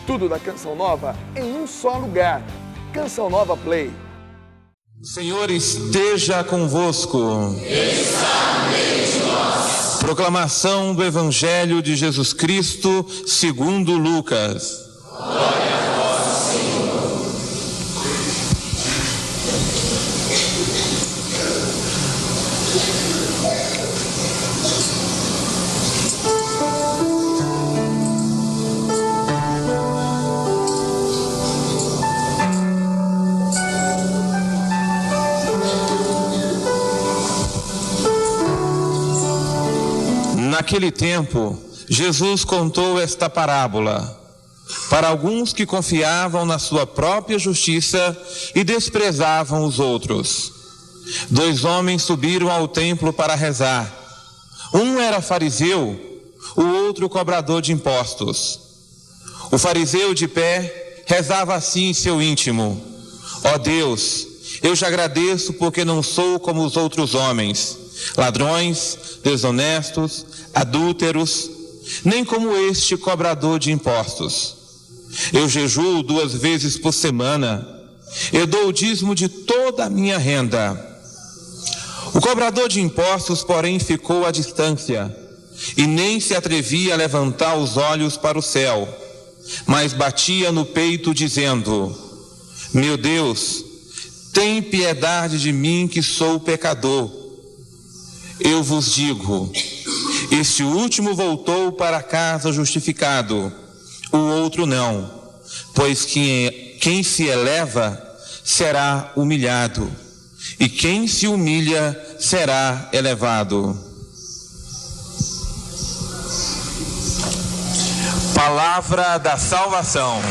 Tudo da Canção Nova em um só lugar. Canção Nova Play. O Senhor esteja convosco. Está no meio de nós. Proclamação do Evangelho de Jesus Cristo segundo Lucas. Glória a vós, Senhor. Naquele tempo, Jesus contou esta parábola para alguns que confiavam na sua própria justiça e desprezavam os outros. 2 homens subiram ao templo para rezar. Um era fariseu, o outro cobrador de impostos. O fariseu de pé rezava assim em seu íntimo: ó Deus, eu te agradeço porque não sou como os outros homens, ladrões, desonestos, adúlteros, nem como este cobrador de impostos. Eu jejuo 2 vezes por semana, eu dou o dízimo de toda a minha renda. O cobrador de impostos, porém, ficou à distância e nem se atrevia a levantar os olhos para o céu, mas batia no peito dizendo: meu Deus, tem piedade de mim que sou pecador. Eu vos digo, este último voltou para casa justificado, o outro não, pois quem se eleva será humilhado, e quem se humilha será elevado. Palavra da salvação.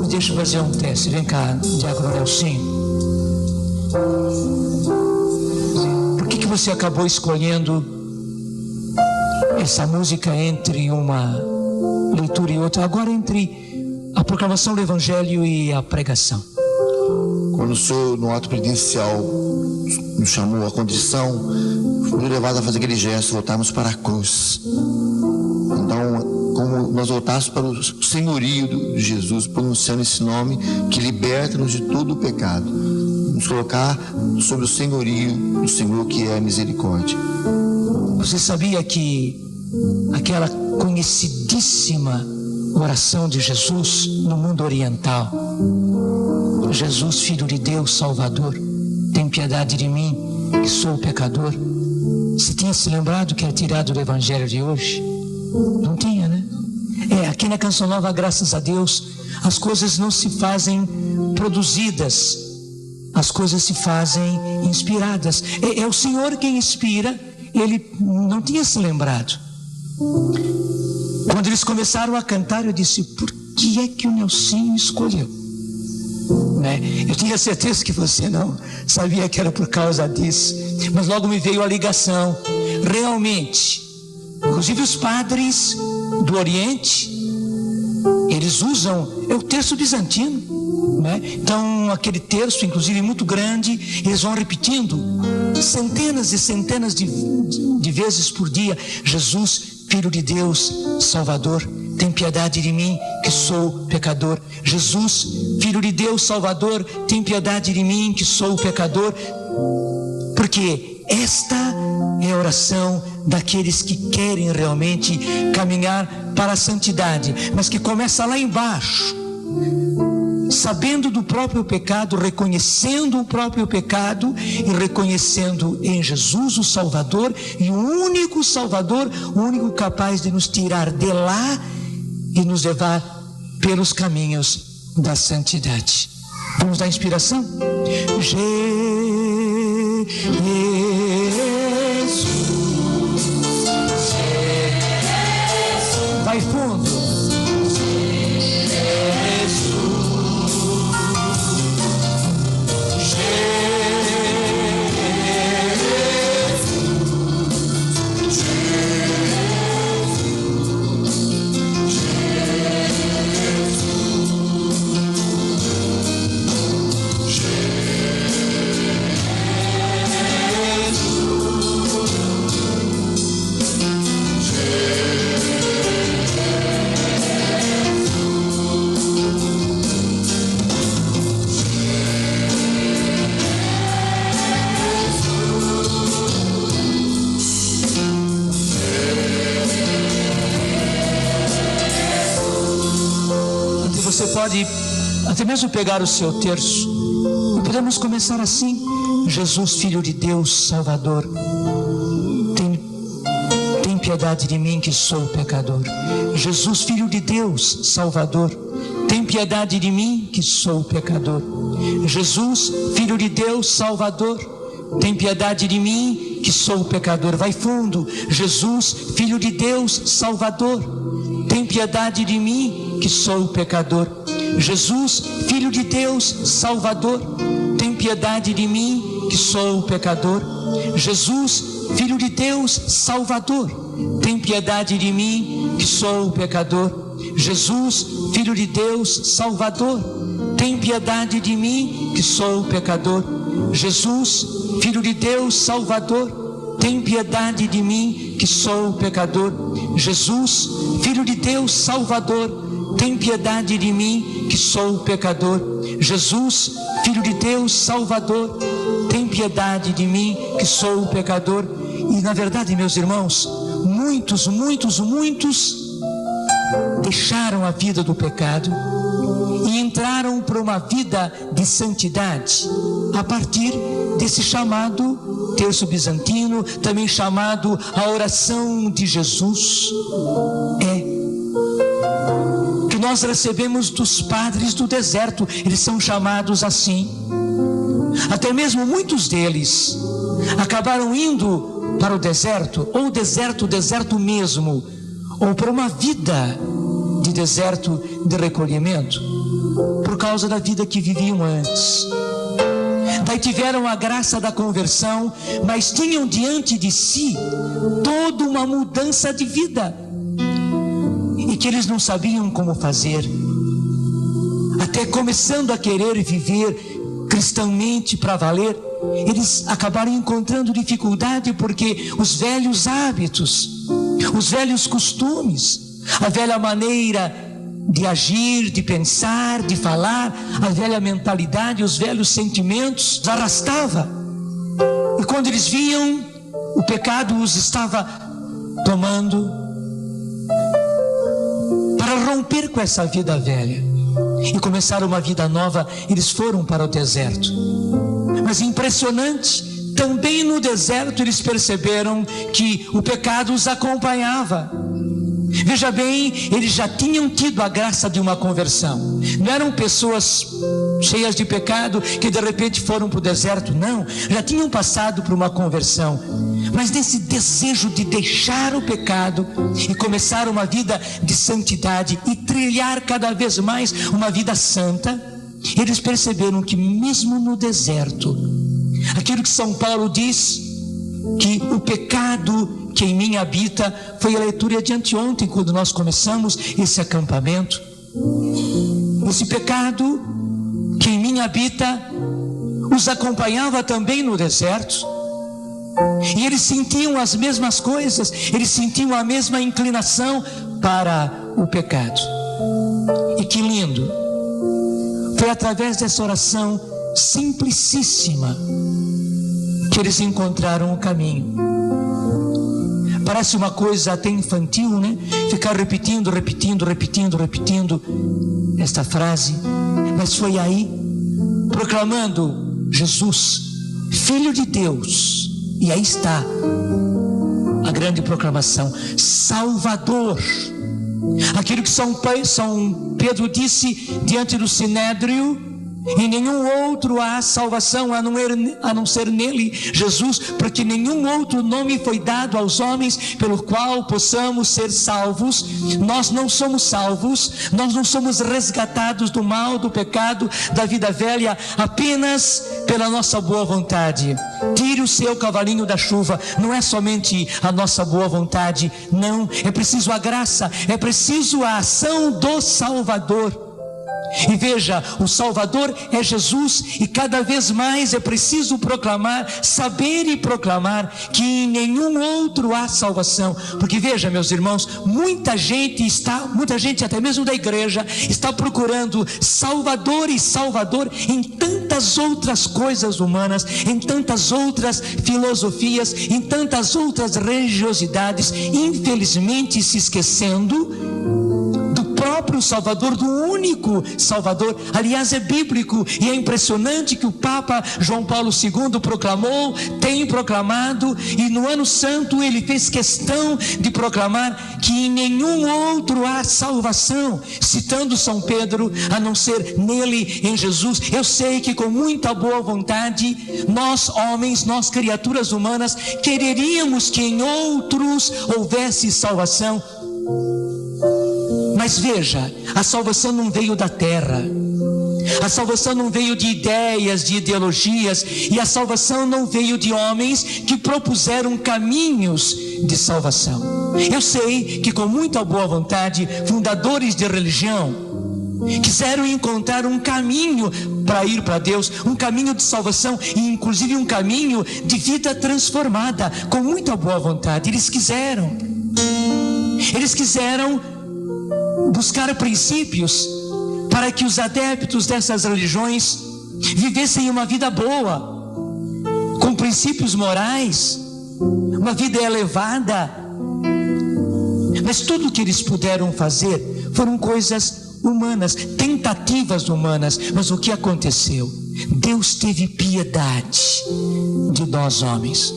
Deixa eu fazer um teste. Vem cá, Diácono Nelsinho. Por que você acabou escolhendo essa música entre uma leitura e outra? Agora entre a proclamação do Evangelho e a pregação. Quando o Senhor, no ato penitencial, nos chamou à condição, fui levado a fazer aquele gesto, voltarmos para a cruz. Então, como nós voltássemos para o senhorio de Jesus, pronunciando esse nome que liberta-nos de todo o pecado, nos colocar sobre o senhorio do Senhor, que é a misericórdia. Você sabia que aquela conhecidíssima oração de Jesus no mundo oriental: Jesus, Filho de Deus, Salvador, tem piedade de mim, que sou pecador. Você tinha se lembrado que era tirado do Evangelho de hoje? Não tinha, né? Aqui na Canção Nova, graças a Deus, as coisas não se fazem produzidas, as coisas se fazem inspiradas. É o Senhor quem inspira. Ele não tinha se lembrado. Quando eles começaram a cantar, eu disse: por que é que o Nelsinho escolheu? Né? Eu tinha certeza que você não sabia que era por causa disso, mas logo me veio a ligação. Realmente, inclusive os padres do Oriente, eles usam o terço bizantino, né? Então aquele terço, inclusive muito grande, eles vão repetindo centenas e centenas de vezes por dia: Jesus, Filho de Deus, Salvador, tem piedade de mim que sou pecador. Jesus, Filho de Deus, Salvador, tem piedade de mim que sou pecador. Porque esta é a oração daqueles que querem realmente caminhar para a santidade, mas que começa lá embaixo, sabendo do próprio pecado, reconhecendo o próprio pecado e reconhecendo em Jesus o Salvador, e o único Salvador, o único capaz de nos tirar de lá e nos levar pelos caminhos da santidade. Vamos dar inspiração? Jesus, vai fundo. Você pode até mesmo pegar o seu terço e podemos começar assim: Jesus, Filho de Deus, Salvador, tem piedade de mim que sou pecador. Jesus, Filho de Deus, Salvador, tem piedade de mim que sou pecador. Jesus, Filho de Deus, Salvador, tem piedade de mim que sou pecador. Vai fundo. Jesus, Filho de Deus, Salvador, tem piedade de mim que sou pecador. Jesus, Filho de Deus, Salvador, tem piedade de mim que sou pecador. Jesus, Filho de Deus, Salvador, tem piedade de mim que sou pecador. Jesus, Filho de Deus, Salvador, tem piedade de mim que sou pecador. Jesus, Filho de Deus, Salvador, tem piedade de mim que sou pecador. Jesus, Filho de Deus, Salvador, tem piedade de mim que sou pecador. Jesus, Filho de Deus, Salvador, tem piedade de mim que sou pecador. E na verdade, meus irmãos, muitos deixaram a vida do pecado e entraram para uma vida de santidade a partir desse chamado terço bizantino, também chamado a oração de Jesus. Que nós recebemos dos padres do deserto, eles são chamados assim. Até mesmo muitos deles acabaram indo para o deserto, ou deserto mesmo, ou para uma vida de deserto de recolhimento, por causa da vida que viviam antes. Daí tiveram a graça da conversão, mas tinham diante de si toda uma mudança de vida, e que eles não sabiam como fazer, até começando a querer viver cristãmente para valer, eles acabaram encontrando dificuldade, porque os velhos hábitos, os velhos costumes, a velha maneira de agir, de pensar, de falar, a velha mentalidade, os velhos sentimentos os arrastava. E quando eles viam, o pecado os estava tomando. Para romper com essa vida velha e começar uma vida nova, eles foram para o deserto. Mas impressionante, também no deserto eles perceberam que o pecado os acompanhava. Veja bem, eles já tinham tido a graça de uma conversão. Não eram pessoas cheias de pecado que de repente foram para o deserto, não. Já tinham passado por uma conversão. Mas nesse desejo de deixar o pecado e começar uma vida de santidade e trilhar cada vez mais uma vida santa, eles perceberam que mesmo no deserto, aquilo que São Paulo diz, que o pecado que em mim habita, foi a leitura de anteontem, quando nós começamos esse acampamento. Esse pecado que em mim habita, os acompanhava também no deserto. E eles sentiam as mesmas coisas, eles sentiam a mesma inclinação para o pecado. E que lindo! Foi através dessa oração simplicíssima que eles encontraram o caminho. Parece uma coisa até infantil, né? Ficar repetindo esta frase. Mas foi aí, proclamando Jesus, Filho de Deus. E aí está a grande proclamação: Salvador. Aquilo que São Pedro disse diante do Sinédrio: em nenhum outro há salvação a não ser nele, Jesus, porque nenhum outro nome foi dado aos homens pelo qual possamos ser salvos. Nós não somos salvos, nós não somos resgatados do mal, do pecado, da vida velha, apenas pela nossa boa vontade. Tire o seu cavalinho da chuva. Não é somente a nossa boa vontade, não, é preciso a graça, é preciso a ação do Salvador. E veja, o Salvador é Jesus, e cada vez mais é preciso proclamar, saber e proclamar que em nenhum outro há salvação. Porque veja, meus irmãos, muita gente até mesmo da igreja, está procurando Salvador e Salvador em tantas outras coisas humanas, em tantas outras filosofias, em tantas outras religiosidades, infelizmente se esquecendo próprio Salvador, do único Salvador. Aliás, é bíblico e é impressionante que o Papa João Paulo II proclamou, tem proclamado, e no ano santo ele fez questão de proclamar que em nenhum outro há salvação, citando São Pedro, a não ser nele, em Jesus. Eu sei que com muita boa vontade, nós homens, nós criaturas humanas, quereríamos que em outros houvesse salvação. Mas veja, a salvação não veio da terra, a salvação não veio de ideias, de ideologias, e a salvação não veio de homens que propuseram caminhos de salvação. Eu sei que com muita boa vontade, fundadores de religião quiseram encontrar um caminho para ir para Deus, um caminho de salvação e inclusive um caminho de vida transformada, com muita boa vontade. Eles quiseram buscar princípios para que os adeptos dessas religiões vivessem uma vida boa, com princípios morais, uma vida elevada. Mas tudo o que eles puderam fazer foram coisas humanas, tentativas humanas. Mas o que aconteceu? Deus teve piedade de nós homens.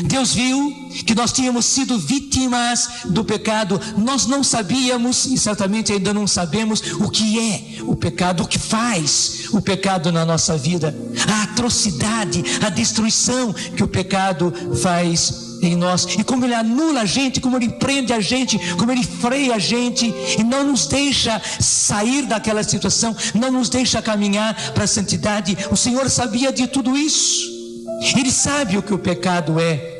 Deus viu que nós tínhamos sido vítimas do pecado. Nós não sabíamos, e certamente ainda não sabemos, o que é o pecado, o que faz o pecado na nossa vida, a atrocidade, a destruição que o pecado faz em nós, e como ele anula a gente, como ele prende a gente, como ele freia a gente e não nos deixa sair daquela situação, não nos deixa caminhar para a santidade. O Senhor sabia de tudo isso, Ele sabe o que o pecado é.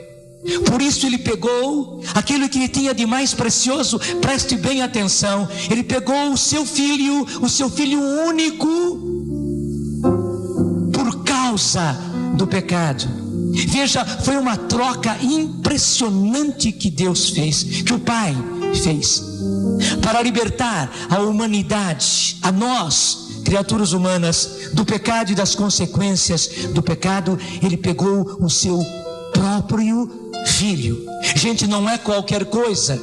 Por isso Ele pegou aquilo que Ele tinha de mais precioso. Preste bem atenção. Ele pegou o seu filho único, por causa do pecado. Veja, foi uma troca impressionante que Deus fez, que o Pai fez, para libertar a humanidade, a nós, criaturas humanas, do pecado e das consequências do pecado. Ele pegou o seu próprio filho. Gente, não é qualquer coisa.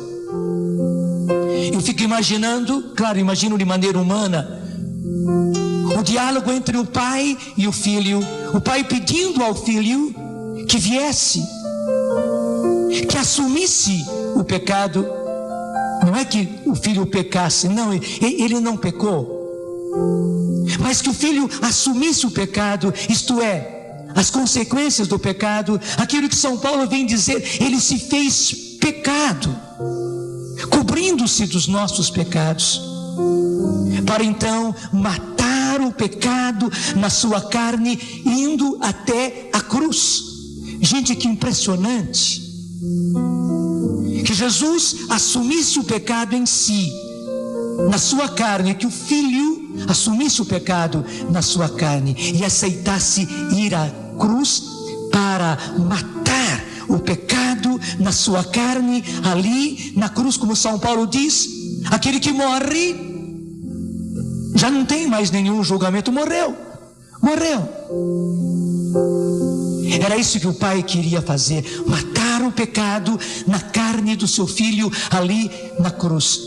Eu fico imaginando, claro, imagino de maneira humana, o diálogo entre o pai e o filho. O pai pedindo ao filho que viesse, que assumisse o pecado. Não é que o filho pecasse, não, ele não pecou. Mas que o filho assumisse o pecado, isto é, as consequências do pecado, aquilo que São Paulo vem dizer, ele se fez pecado, cobrindo-se dos nossos pecados, para então matar o pecado na sua carne, indo até a cruz. Gente, que impressionante, que Jesus assumisse o pecado em si, na sua carne, que o Filho assumisse o pecado na sua carne e aceitasse ir à cruz para matar o pecado na sua carne, ali na cruz, como São Paulo diz, aquele que morre já não tem mais nenhum julgamento, morreu. Era isso que o Pai queria fazer, matar o pecado na carne do seu Filho ali na cruz.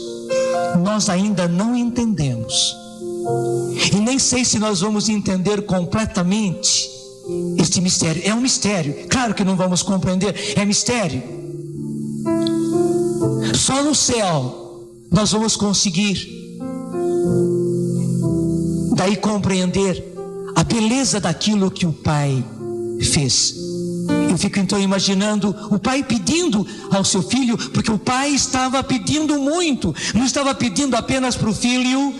Nós ainda não entendemos, e nem sei se nós vamos entender completamente este mistério. É um mistério, claro que não vamos compreender, é mistério. Só no céu nós vamos conseguir daí compreender a beleza daquilo que o Pai fez. Eu fico então imaginando o Pai pedindo ao seu Filho, porque o Pai estava pedindo muito, não estava pedindo apenas para o Filho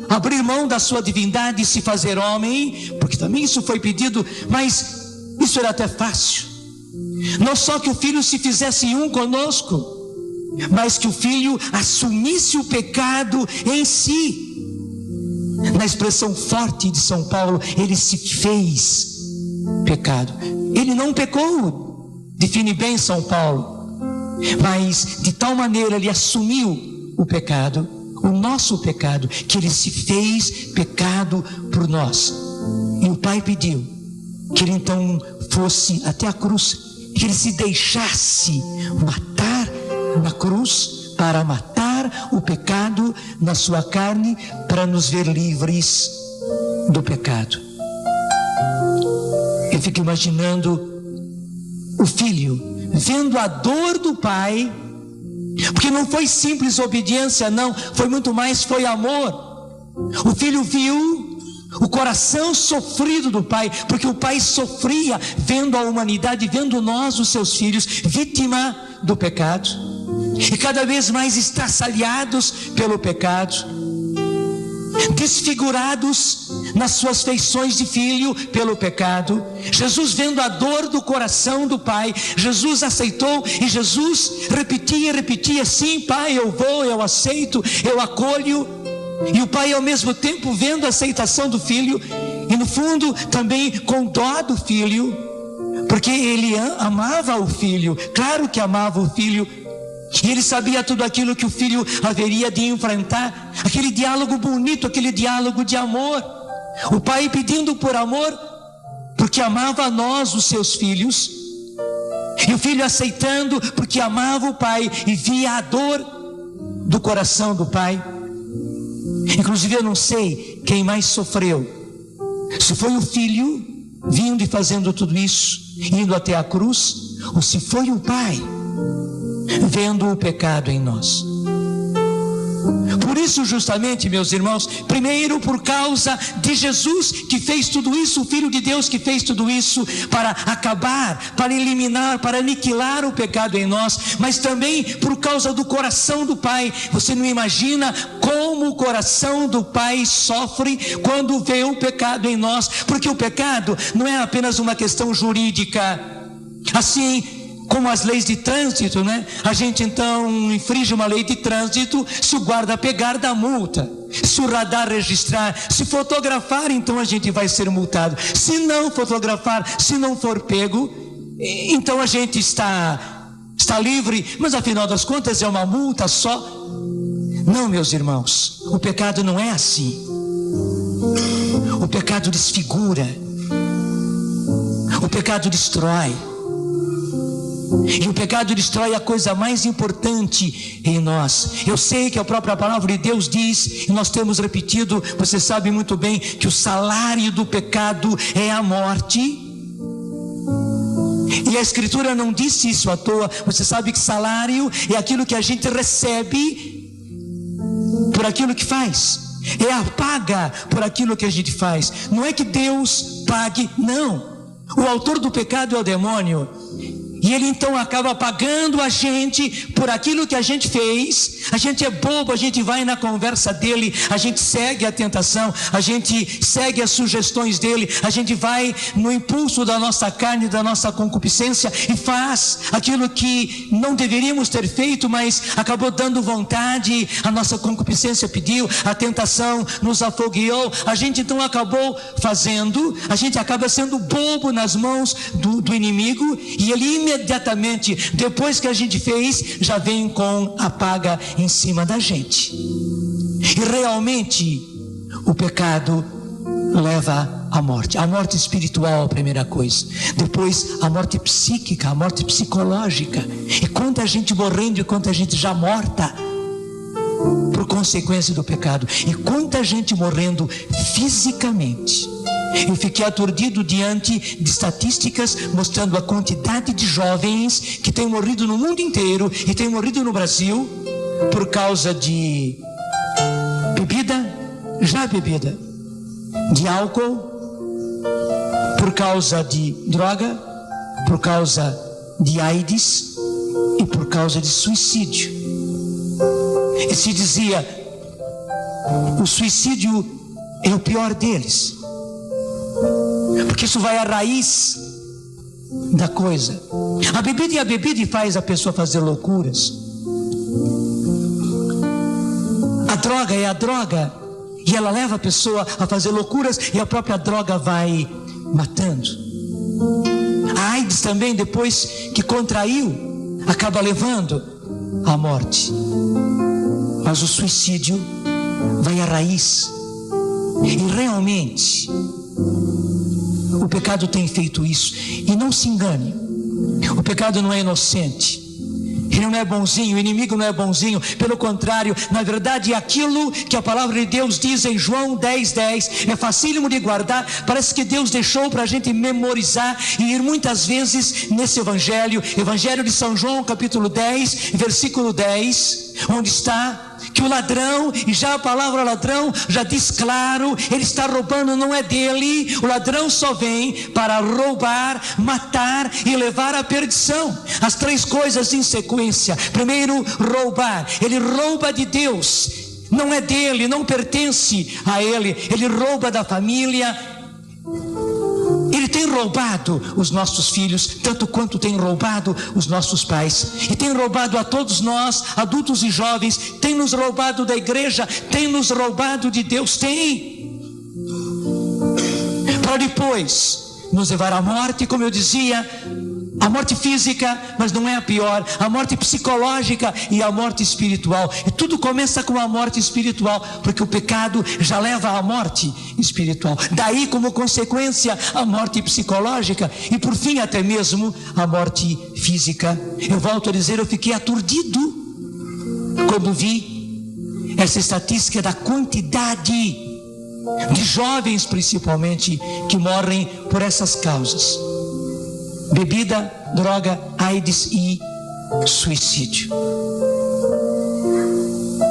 abrir mão da sua divindade e se fazer homem, porque também isso foi pedido, mas isso era até fácil. Não só que o Filho se fizesse um conosco, mas que o Filho assumisse o pecado em si. Na expressão forte de São Paulo, ele se fez pecado. Ele não pecou, define bem São Paulo, mas de tal maneira ele assumiu o pecado, o nosso pecado, que ele se fez pecado por nós. E o Pai pediu que ele então fosse até a cruz, que ele se deixasse matar na cruz, para matar o pecado na sua carne, para nos ver livres do pecado. Eu fico imaginando o Filho vendo a dor do Pai, porque não foi simples obediência, não, foi muito mais, foi amor. O Filho viu o coração sofrido do Pai, porque o Pai sofria vendo a humanidade, vendo nós, os seus filhos, vítima do pecado, e cada vez mais estraçalhados pelo pecado, desfigurados nas suas feições de filho pelo pecado. Jesus, vendo a dor do coração do Pai, Jesus aceitou, e Jesus repetia, sim, Pai, eu vou, eu aceito, eu acolho. E o Pai, ao mesmo tempo, vendo a aceitação do Filho, e no fundo também com dó do Filho, porque ele amava o Filho, claro que amava o Filho, e ele sabia tudo aquilo que o Filho haveria de enfrentar, aquele diálogo bonito, aquele diálogo de amor, o Pai pedindo por amor, porque amava a nós, os seus filhos, e o Filho aceitando, porque amava o Pai e via a dor do coração do Pai. Inclusive eu não sei quem mais sofreu, se foi o Filho vindo e fazendo tudo isso, indo até a cruz, ou se foi o Pai vendo o pecado em nós. Por isso, justamente, meus irmãos, primeiro por causa de Jesus que fez tudo isso, o Filho de Deus que fez tudo isso para acabar, para eliminar, para aniquilar o pecado em nós, mas também por causa do coração do Pai. Você não imagina como o coração do Pai sofre quando vê o pecado em nós, porque o pecado não é apenas uma questão jurídica, assim como as leis de trânsito, né? A gente então infringe uma lei de trânsito, se o guarda pegar, dá multa. Se o radar registrar, se fotografar, então a gente vai ser multado. Se não fotografar, se não for pego, então a gente está livre, mas afinal das contas é uma multa só. Não, meus irmãos, o pecado não é assim. O pecado desfigura, o pecado destrói. E o pecado destrói a coisa mais importante em nós. Eu sei que a própria palavra de Deus diz, e nós temos repetido, você sabe muito bem, que o salário do pecado é a morte. E a Escritura não disse isso à toa. Você sabe que salário é aquilo que a gente recebe por aquilo que faz. É a paga por aquilo que a gente faz. Não é que Deus pague, não. O autor do pecado é o demônio. E ele então acaba pagando a gente por aquilo que a gente fez. A gente é bobo, a gente vai na conversa dele, a gente segue a tentação, a gente segue as sugestões dele, a gente vai no impulso da nossa carne, da nossa concupiscência e faz aquilo que não deveríamos ter feito, mas acabou dando vontade, a nossa concupiscência pediu, a tentação nos afogueou, a gente então acabou fazendo, a gente acaba sendo bobo nas mãos do inimigo, e ele imediatamente, depois que a gente fez, já vem com a paga em cima da gente. E realmente o pecado leva à morte. A morte espiritual é a primeira coisa. Depois a morte psíquica, a morte psicológica. E quanta gente morrendo e quanta gente já morta por consequência do pecado. E quanta gente morrendo fisicamente. Eu fiquei aturdido diante de estatísticas mostrando a quantidade de jovens que têm morrido no mundo inteiro e têm morrido no Brasil por causa de bebida, de álcool, por causa de droga, por causa de AIDS e por causa de suicídio. E se dizia, o suicídio é o pior deles, porque isso vai à raiz da coisa. A bebida faz a pessoa fazer loucuras. A droga é a droga, e ela leva a pessoa a fazer loucuras, e a própria droga vai matando. A AIDS também, depois que contraiu, acaba levando à morte. Mas o suicídio vai à raiz. E realmente o pecado tem feito isso. E não se engane, o pecado não é inocente, ele não é bonzinho, o inimigo não é bonzinho. Pelo contrário, na verdade, aquilo que a palavra de Deus diz em João 10:10 é facílimo de guardar. Parece que Deus deixou para a gente memorizar e ir muitas vezes nesse evangelho de São João, capítulo 10, versículo 10, onde está que o ladrão, e já a palavra ladrão já diz claro, ele está roubando, não é dele. O ladrão só vem para roubar, matar e levar à perdição. As três coisas em sequência. Primeiro, roubar. Ele rouba de Deus, não é dele, não pertence a ele. Ele rouba da família. Ele tem roubado os nossos filhos, tanto quanto tem roubado os nossos pais. E tem roubado a todos nós, adultos e jovens. Tem nos roubado da igreja, tem nos roubado de Deus, tem. Para depois nos levar à morte, como eu dizia, a morte física, mas não é a pior, a morte psicológica e a morte espiritual. E tudo começa com a morte espiritual, porque o pecado já leva à morte espiritual. Daí, como consequência, a morte psicológica e, por fim, até mesmo a morte física. Eu volto a dizer, eu fiquei aturdido quando vi essa estatística da quantidade de jovens, principalmente, que morrem por essas causas: bebida, droga, AIDS e suicídio.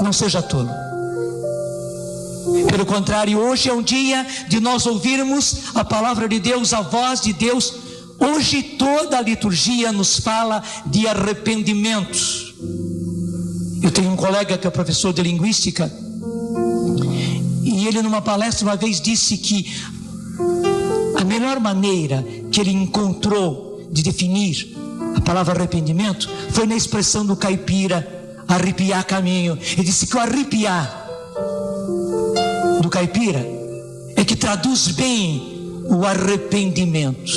Não seja tolo. Pelo contrário, hoje é um dia de nós ouvirmos a palavra de Deus, a voz de Deus. Hoje toda a liturgia nos fala de arrependimento. Eu tenho um colega que é professor de linguística, e ele numa palestra uma vez disse que a melhor maneira que ele encontrou de definir a palavra arrependimento foi na expressão do caipira, arrepiar caminho. Ele disse que o arrepiar do caipira é que traduz bem o arrependimento,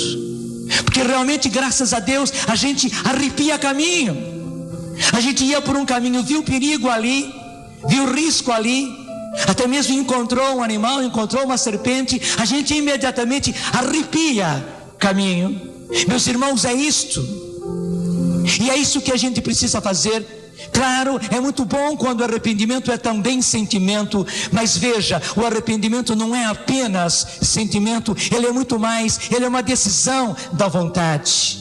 porque realmente, graças a Deus, a gente arrepia caminho. A gente ia por um caminho, viu perigo ali, viu risco ali, até mesmo encontrou um animal, encontrou uma serpente, a gente imediatamente arrepia caminho. Meus irmãos, é isto, e é isso que a gente precisa fazer. Claro, é muito bom quando o arrependimento é também sentimento, mas veja, o arrependimento não é apenas sentimento, ele é muito mais, ele é uma decisão da vontade.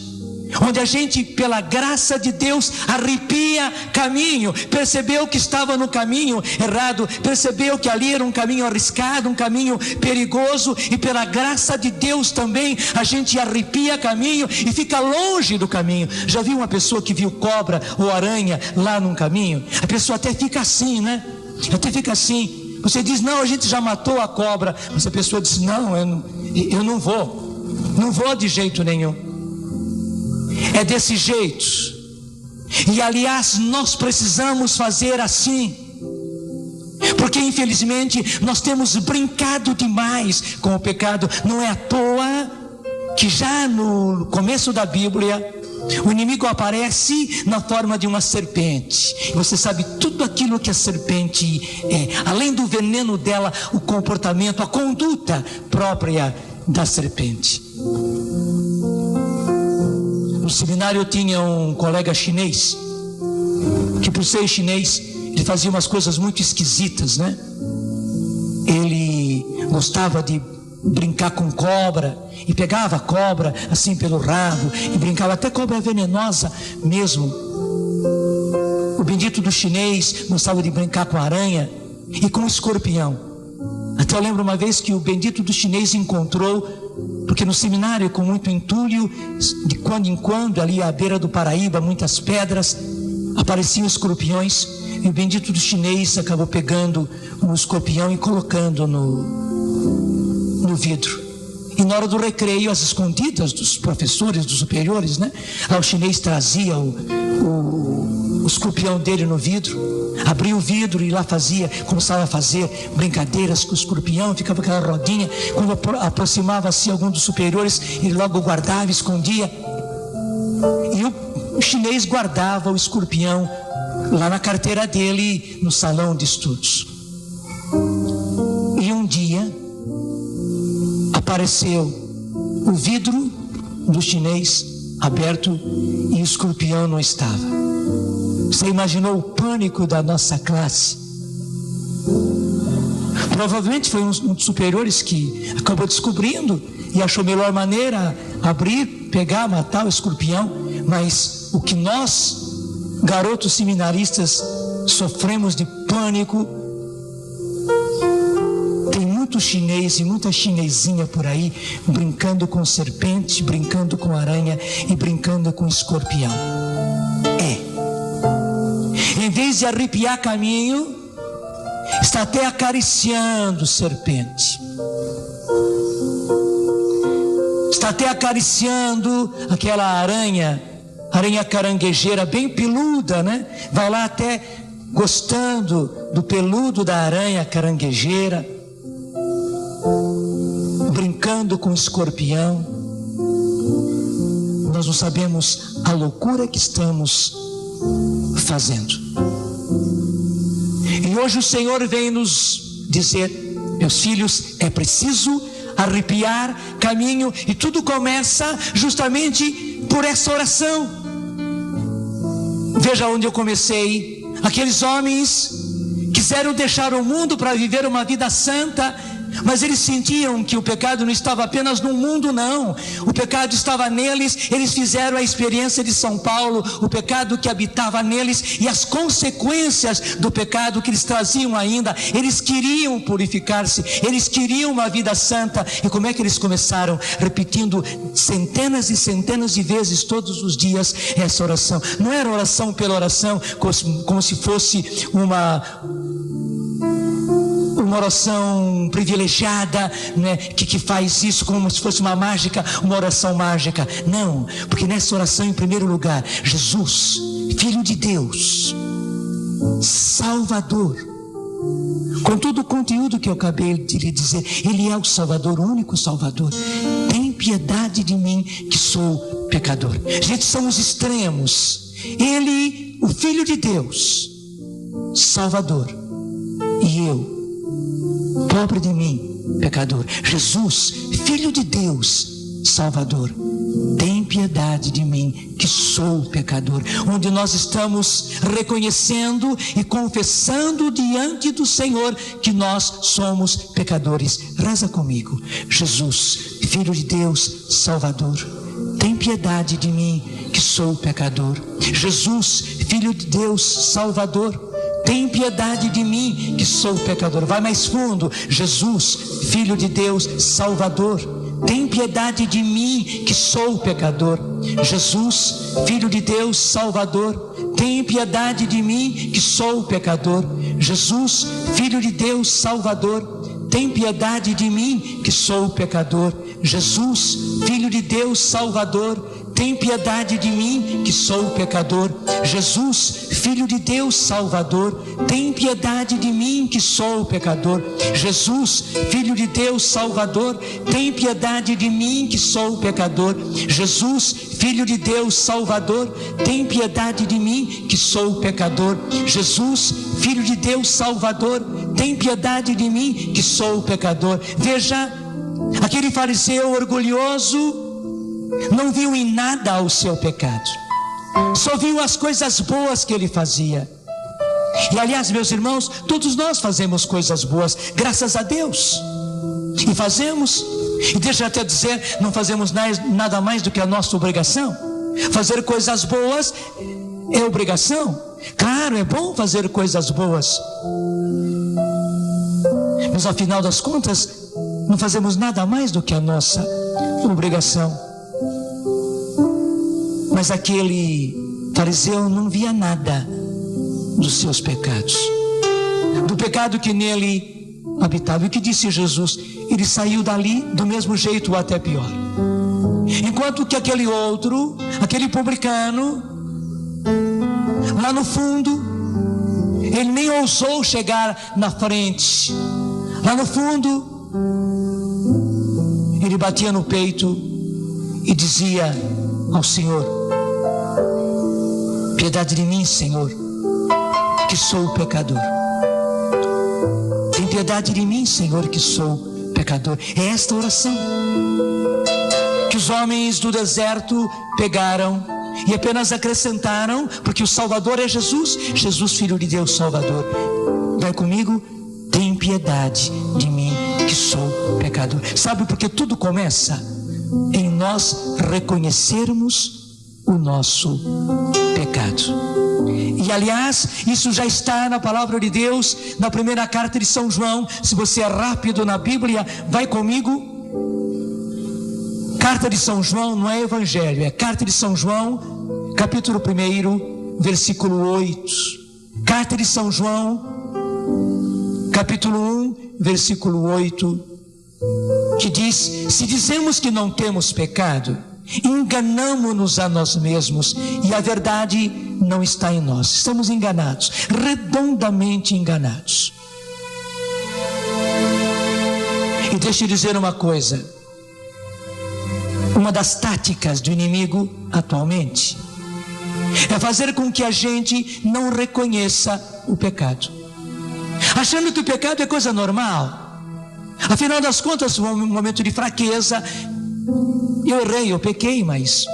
onde a gente, pela graça de Deus, arrepia caminho, percebeu que estava no caminho errado, percebeu que ali era um caminho arriscado, um caminho perigoso, e pela graça de Deus também a gente arrepia caminho e fica longe do caminho. Já viu uma pessoa que viu cobra ou aranha lá num caminho? A pessoa até fica assim, né? Até fica assim. Você diz, não, a gente já matou a cobra, mas a pessoa diz, não, eu não vou de jeito nenhum. É desse jeito. E aliás, nós precisamos fazer assim, porque infelizmente nós temos brincado demais com o pecado. Não é à toa que já no começo da Bíblia o inimigo aparece na forma de uma serpente. E você sabe tudo aquilo que a serpente é, além do veneno dela, o comportamento, a conduta própria da serpente. No seminário eu tinha um colega chinês, que por ser chinês, ele fazia umas coisas muito esquisitas, né? Ele gostava de brincar com cobra, e pegava a cobra assim pelo rabo, e brincava, até cobra venenosa mesmo. O bendito do chinês gostava de brincar com aranha e com escorpião. Até eu lembro uma vez que o bendito do chinês encontrou, porque no seminário, com muito entulho, de quando em quando, ali à beira do Paraíba, muitas pedras, apareciam escorpiões, e o bendito do chinês acabou pegando um escorpião e colocando no vidro. E na hora do recreio, às escondidas dos professores, dos superiores, né? Lá o chinês trazia o escorpião dele no vidro, abria o vidro e lá começava a fazer brincadeiras com o escorpião, ficava aquela rodinha. Quando aproximava-se algum dos superiores, ele logo guardava, escondia. E o chinês guardava o escorpião lá na carteira dele, no salão de estudos. E um dia apareceu o vidro do chinês aberto e o escorpião não estava. Você imaginou o pânico da nossa classe? Provavelmente foi um dos superiores que acabou descobrindo e achou a melhor maneira abrir, pegar, matar o escorpião. Mas o que nós, garotos seminaristas, sofremos de pânico. Tem muito chinês e muita chinesinha por aí brincando com serpente, brincando com aranha e brincando com escorpião. Em vez de arrepiar caminho, está até acariciando serpente, está até acariciando aquela aranha caranguejeira bem peluda, né? Vai lá até gostando do peludo da aranha caranguejeira, brincando com escorpião. Nós não sabemos a loucura que estamos fazendo. E hoje o Senhor vem nos dizer: meus filhos, é preciso arrepiar caminho, e tudo começa justamente por essa oração. Veja onde eu comecei. Aqueles homens quiseram deixar o mundo para viver uma vida santa, mas eles sentiam que o pecado não estava apenas no mundo, não. O pecado estava neles. Eles fizeram a experiência de São Paulo, o pecado que habitava neles e as consequências do pecado que eles traziam ainda. Eles queriam purificar-se, eles queriam uma vida santa. E como é que eles começaram? Repetindo centenas e centenas de vezes todos os dias essa oração. Não era oração pela oração, como se fosse uma oração privilegiada, né, que faz isso como se fosse uma mágica, uma oração mágica. Não, porque nessa oração, em primeiro lugar, Jesus, Filho de Deus, Salvador, com todo o conteúdo que eu acabei de lhe dizer, Ele é o Salvador, o único Salvador. Tem piedade de mim, que sou pecador. Gente, são os extremos. Ele, o Filho de Deus, Salvador, e eu, pobre de mim, pecador. Jesus, Filho de Deus, Salvador, tem piedade de mim, que sou pecador. Onde nós estamos reconhecendo e confessando diante do Senhor que nós somos pecadores. Reza comigo. Jesus, Filho de Deus, Salvador, tem piedade de mim, que sou pecador. Jesus, Filho de Deus, Salvador, tem piedade de mim, que sou pecador. Vai mais fundo. Jesus, Filho de Deus, Salvador, tem piedade de mim, que sou pecador. Jesus, Filho de Deus, Salvador, tem piedade de mim, que sou pecador. Jesus, Filho de Deus, Salvador, tem piedade de mim, que sou pecador. Jesus, Filho de Deus, Salvador, tem piedade de mim, que sou pecador. Jesus, Filho de Deus, Salvador, tem piedade de mim, que sou pecador. Jesus, Filho de Deus, Salvador, tem piedade de mim, que sou pecador. Jesus, Filho de Deus, Salvador, tem piedade de mim, que sou pecador. Jesus, Filho de Deus, Salvador, tem piedade de mim, que sou pecador. Veja, aquele fariseu orgulhoso não viu em nada o seu pecado, só viu as coisas boas que ele fazia. E aliás, meus irmãos, todos nós fazemos coisas boas, graças a Deus, e fazemos, e deixa eu até dizer, não fazemos nada mais do que a nossa obrigação. Fazer coisas boas é obrigação. Claro, é bom fazer coisas boas, mas ao final das contas não fazemos nada mais do que a nossa obrigação. Mas aquele fariseu não via nada dos seus pecados, do pecado que nele habitava. E o que disse Jesus? Ele saiu dali do mesmo jeito ou até pior. Enquanto que aquele outro, aquele publicano, lá no fundo, ele nem ousou chegar na frente. Lá no fundo, ele batia no peito e dizia ao Senhor: piedade de mim, Senhor, que sou pecador. Tem piedade de mim, Senhor, que sou pecador. É esta oração que os homens do deserto pegaram e apenas acrescentaram, porque o Salvador é Jesus. Jesus, Filho de Deus, Salvador. Vai comigo: tem piedade de mim, que sou pecador. Sabe, porque tudo começa em nós reconhecermos o nosso pecado. E aliás, isso já está na palavra de Deus, na primeira carta de São João. Se você é rápido na Bíblia, vai comigo. Carta de São João, não é evangelho, é carta de São João, capítulo 1, versículo 8. Carta de São João, capítulo 1, versículo 8, que diz: se dizemos que não temos pecado, enganamo-nos a nós mesmos, e a verdade não está em nós. Estamos enganados, redondamente enganados. E deixa eu dizer uma coisa: uma das táticas do inimigo atualmente é fazer com que a gente não reconheça o pecado, achando que o pecado é coisa normal. Afinal das contas, um momento de fraqueza, eu errei, eu pequei, mas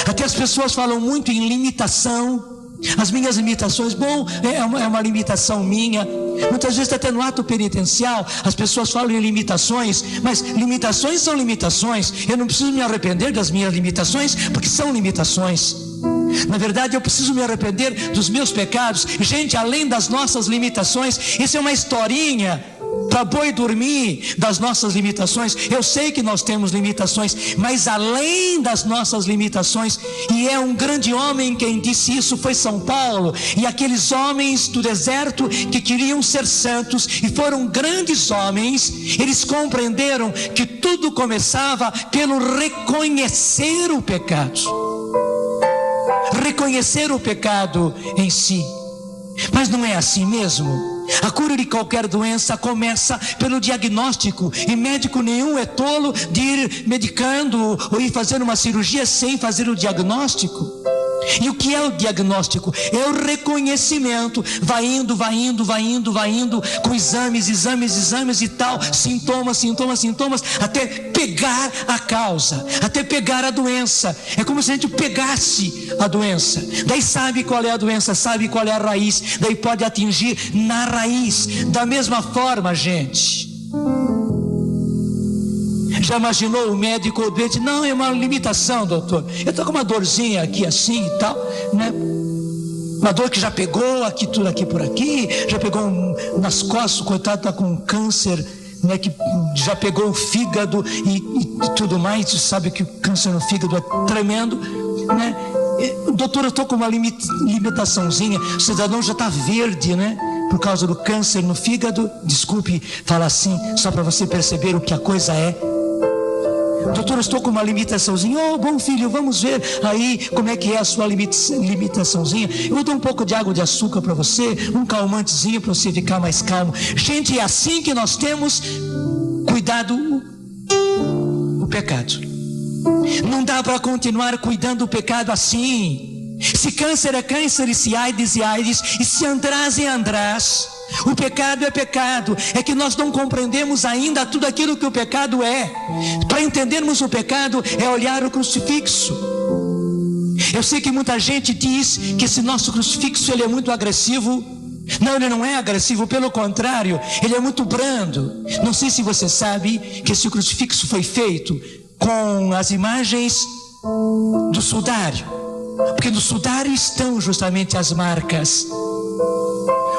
até as pessoas falam muito em limitação. As minhas limitações, bom, é uma limitação minha. Muitas vezes até no ato penitencial as pessoas falam em limitações, mas limitações são limitações. Eu não preciso me arrepender das minhas limitações, porque são limitações. Na verdade, eu preciso me arrepender dos meus pecados. Gente, além das nossas limitações, isso é uma historinha para boi dormir das nossas limitações. Eu sei que nós temos limitações, mas além das nossas limitações, e é um grande homem quem disse isso, foi São Paulo. E aqueles homens do deserto que queriam ser santos e foram grandes homens, eles compreenderam que tudo começava pelo reconhecer o pecado, reconhecer o pecado em si. Mas não é assim mesmo? A cura de qualquer doença começa pelo diagnóstico, e médico nenhum é tolo de ir medicando ou ir fazer uma cirurgia sem fazer o diagnóstico. E o que é o diagnóstico? É o reconhecimento. Vai indo, com exames e tal, sintomas, até pegar a causa, até pegar a doença. É como se a gente pegasse a doença. Daí sabe qual é a doença, sabe qual é a raiz, daí pode atingir na raiz. Da mesma forma, gente, Já imaginou o médico doente? Não, é uma limitação, doutor. Eu estou com uma dorzinha aqui assim e tal, né? Uma dor que já pegou aqui, tudo aqui por aqui, já pegou nas costas, o coitado está com um câncer, né, que já pegou o fígado e tudo mais. Você sabe que o câncer no fígado é tremendo, né? Doutor, eu estou com uma limitaçãozinha. O cidadão já está verde, né? Por causa do câncer no fígado. Desculpe falar assim, só para você perceber o que a coisa é. Doutor, eu estou com uma limitaçãozinha. Oh, bom filho, vamos ver aí como é que é a sua limitaçãozinha. Eu vou dar um pouco de água de açúcar para você, um calmantezinho para você ficar mais calmo. Gente, é assim que nós temos cuidado o pecado. Não dá para continuar cuidando do pecado assim. Se câncer é câncer, e se AIDS é AIDS, e se András é András. O pecado é pecado. É que nós não compreendemos ainda tudo aquilo que o pecado é. Para entendermos o pecado é olhar o crucifixo. Eu sei que muita gente diz que esse nosso crucifixo ele é muito agressivo. Não, ele não é agressivo, pelo contrário, ele é muito brando. Não sei se você sabe que esse crucifixo foi feito com as imagens do sudário, porque no sudário estão justamente as marcas.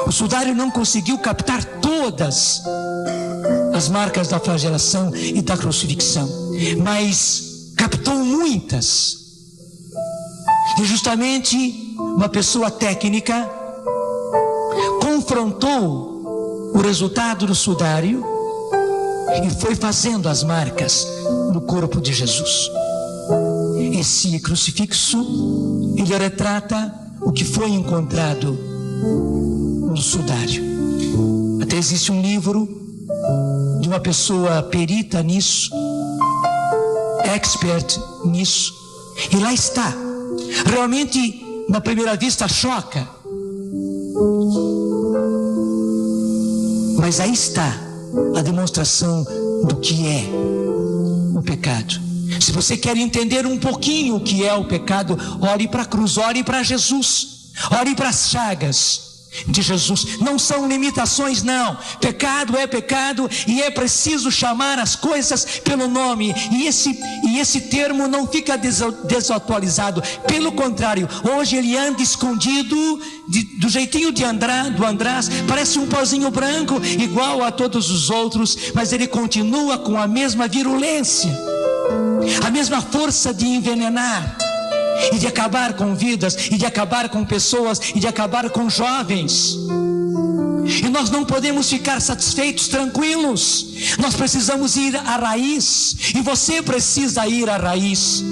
O sudário não conseguiu captar todas as marcas da flagelação e da crucifixão, mas captou muitas. E justamente uma pessoa técnica confrontou o resultado do sudário e foi fazendo as marcas no corpo de Jesus. Esse crucifixo, ele retrata o que foi encontrado no sudário. Até existe um livro de uma pessoa perita nisso, expert nisso, e lá está. Realmente, na primeira vista, choca, mas aí está a demonstração do que é o pecado. Se você quer entender um pouquinho o que é o pecado, ore para a cruz, ore para Jesus, ore para as chagas de Jesus. Não são limitações, não. Pecado é pecado e é preciso chamar as coisas pelo nome. E esse termo não fica desatualizado. Pelo contrário, hoje ele anda escondido do jeitinho do András. Parece um pozinho branco igual a todos os outros, mas ele continua com a mesma virulência, a mesma força de envenenar e de acabar com vidas, e de acabar com pessoas, e de acabar com jovens. E nós não podemos ficar satisfeitos, tranquilos. Nós precisamos ir à raiz, e você precisa ir à raiz.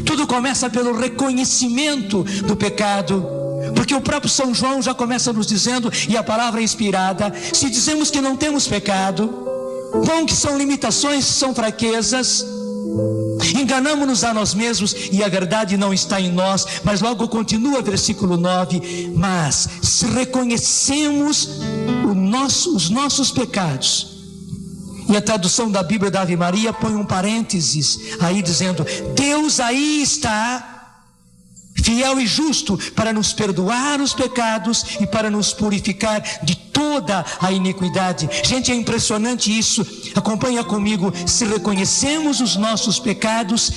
Tudo começa pelo reconhecimento do pecado, porque o próprio São João já começa nos dizendo, e a palavra é inspirada: se dizemos que não temos pecado, bom, que são limitações, são fraquezas, enganamos-nos a nós mesmos e a verdade não está em nós. Mas logo continua versículo 9: mas se reconhecemos os nossos pecados. E a tradução da Bíblia da Ave Maria põe um parênteses aí dizendo: Deus aí está fiel e justo para nos perdoar os pecados e para nos purificar de toda a iniquidade. Gente, é impressionante isso. Acompanha comigo. Se reconhecemos os nossos pecados,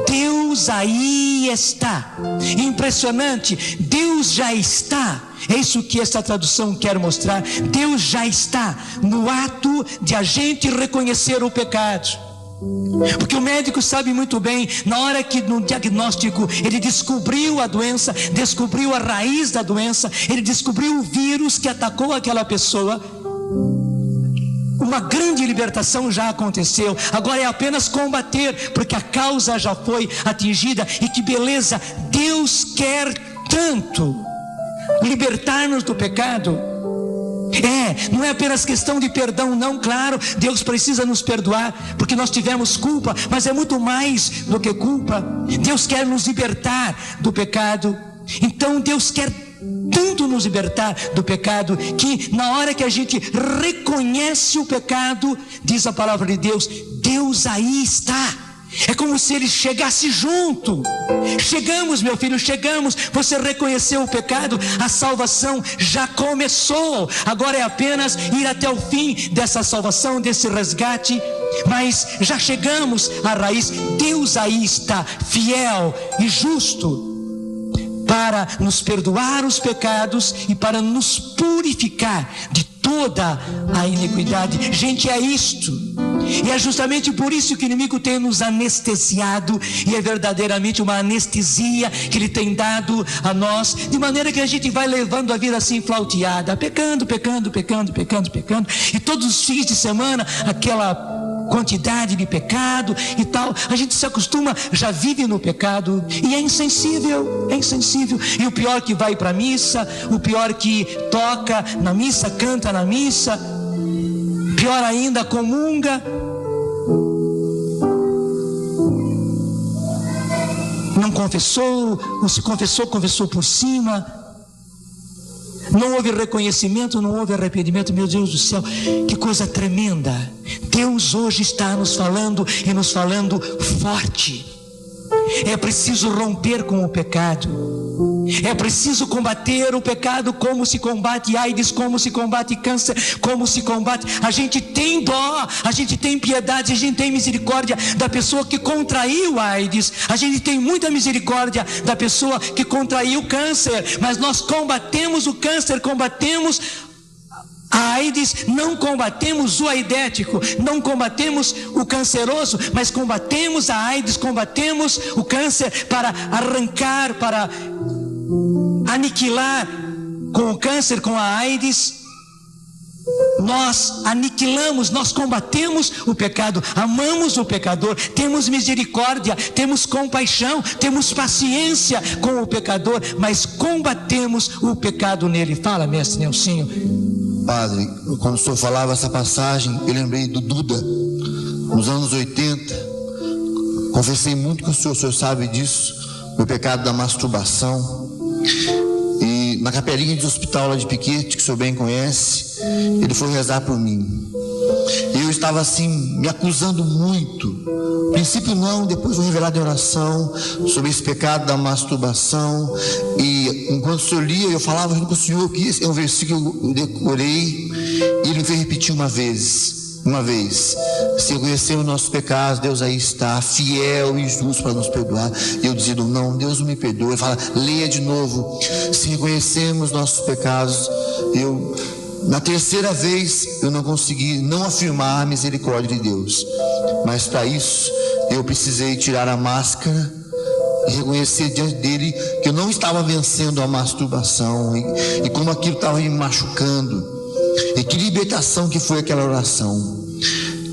Deus aí está. Impressionante. Deus já está. É isso que essa tradução quer mostrar. Deus já está no ato de a gente reconhecer o pecado. Porque o médico sabe muito bem, na hora que no diagnóstico ele descobriu a doença, descobriu a raiz da doença, ele descobriu o vírus que atacou aquela pessoa, uma grande libertação já aconteceu. Agora é apenas combater, porque a causa já foi atingida. E que beleza, Deus quer tanto libertar-nos do pecado. Não é apenas questão de perdão, não, claro, Deus precisa nos perdoar, porque nós tivemos culpa, mas é muito mais do que culpa. Deus quer nos libertar do pecado. Então Deus quer tanto nos libertar do pecado, que na hora que a gente reconhece o pecado, diz a palavra de Deus, Deus aí está. É como se ele chegasse junto. Chegamos, meu filho, chegamos. Você reconheceu o pecado, a salvação já começou. Agora é apenas ir até o fim dessa salvação, desse resgate. Mas já chegamos à raiz. Deus aí está fiel e justo para nos perdoar os pecados e para nos purificar de toda a iniquidade. Gente, é isto. E é justamente por isso que o inimigo tem nos anestesiado, e é verdadeiramente uma anestesia que ele tem dado a nós, de maneira que a gente vai levando a vida assim flauteada, pecando, e todos os fins de semana aquela quantidade de pecado e tal, a gente se acostuma, já vive no pecado e é insensível, e o pior que vai para a missa, o pior que toca na missa, canta na missa, pior ainda, comunga, não confessou, ou se confessou, confessou por cima, não houve reconhecimento, não houve arrependimento. Meu Deus do céu, que coisa tremenda. Deus hoje está nos falando, e nos falando forte. É preciso romper com o pecado. É preciso combater o pecado, como se combate AIDS, como se combate câncer, como se combate. A gente tem dó, a gente tem piedade, a gente tem misericórdia da pessoa que contraiu AIDS. A gente tem muita misericórdia da pessoa que contraiu câncer. Mas nós combatemos o câncer, combatemos a AIDS, não combatemos o aidético, não combatemos o canceroso, mas combatemos a AIDS, combatemos o câncer para arrancar, para aniquilar com o câncer, com a AIDS. Nós aniquilamos, nós combatemos o pecado, amamos o pecador, temos misericórdia, temos compaixão, temos paciência com o pecador, mas combatemos o pecado nele. Fala, mestre Nelsinho. Padre, quando o senhor falava essa passagem, eu lembrei do Duda. Nos anos 80, confessei muito com o senhor sabe disso, meu pecado da masturbação. E na capelinha de hospital lá de Piquete, que o senhor bem conhece, ele foi rezar por mim. Eu estava assim, me acusando muito. No princípio não, depois vou revelar de oração sobre esse pecado da masturbação. E enquanto o senhor lia, eu falava junto com o senhor que esse é um versículo que eu decorei, e ele me fez repetir uma vez. Se reconhecemos nossos pecados, Deus aí está, fiel e justo para nos perdoar. E eu dizia, não, Deus não me perdoa. Ele fala, leia de novo. Se reconhecemos nossos pecados, na terceira vez eu não consegui não afirmar a misericórdia de Deus. Mas para isso eu precisei tirar a máscara e reconhecer diante dele que eu não estava vencendo a masturbação e como aquilo estava me machucando. E que libertação que foi aquela oração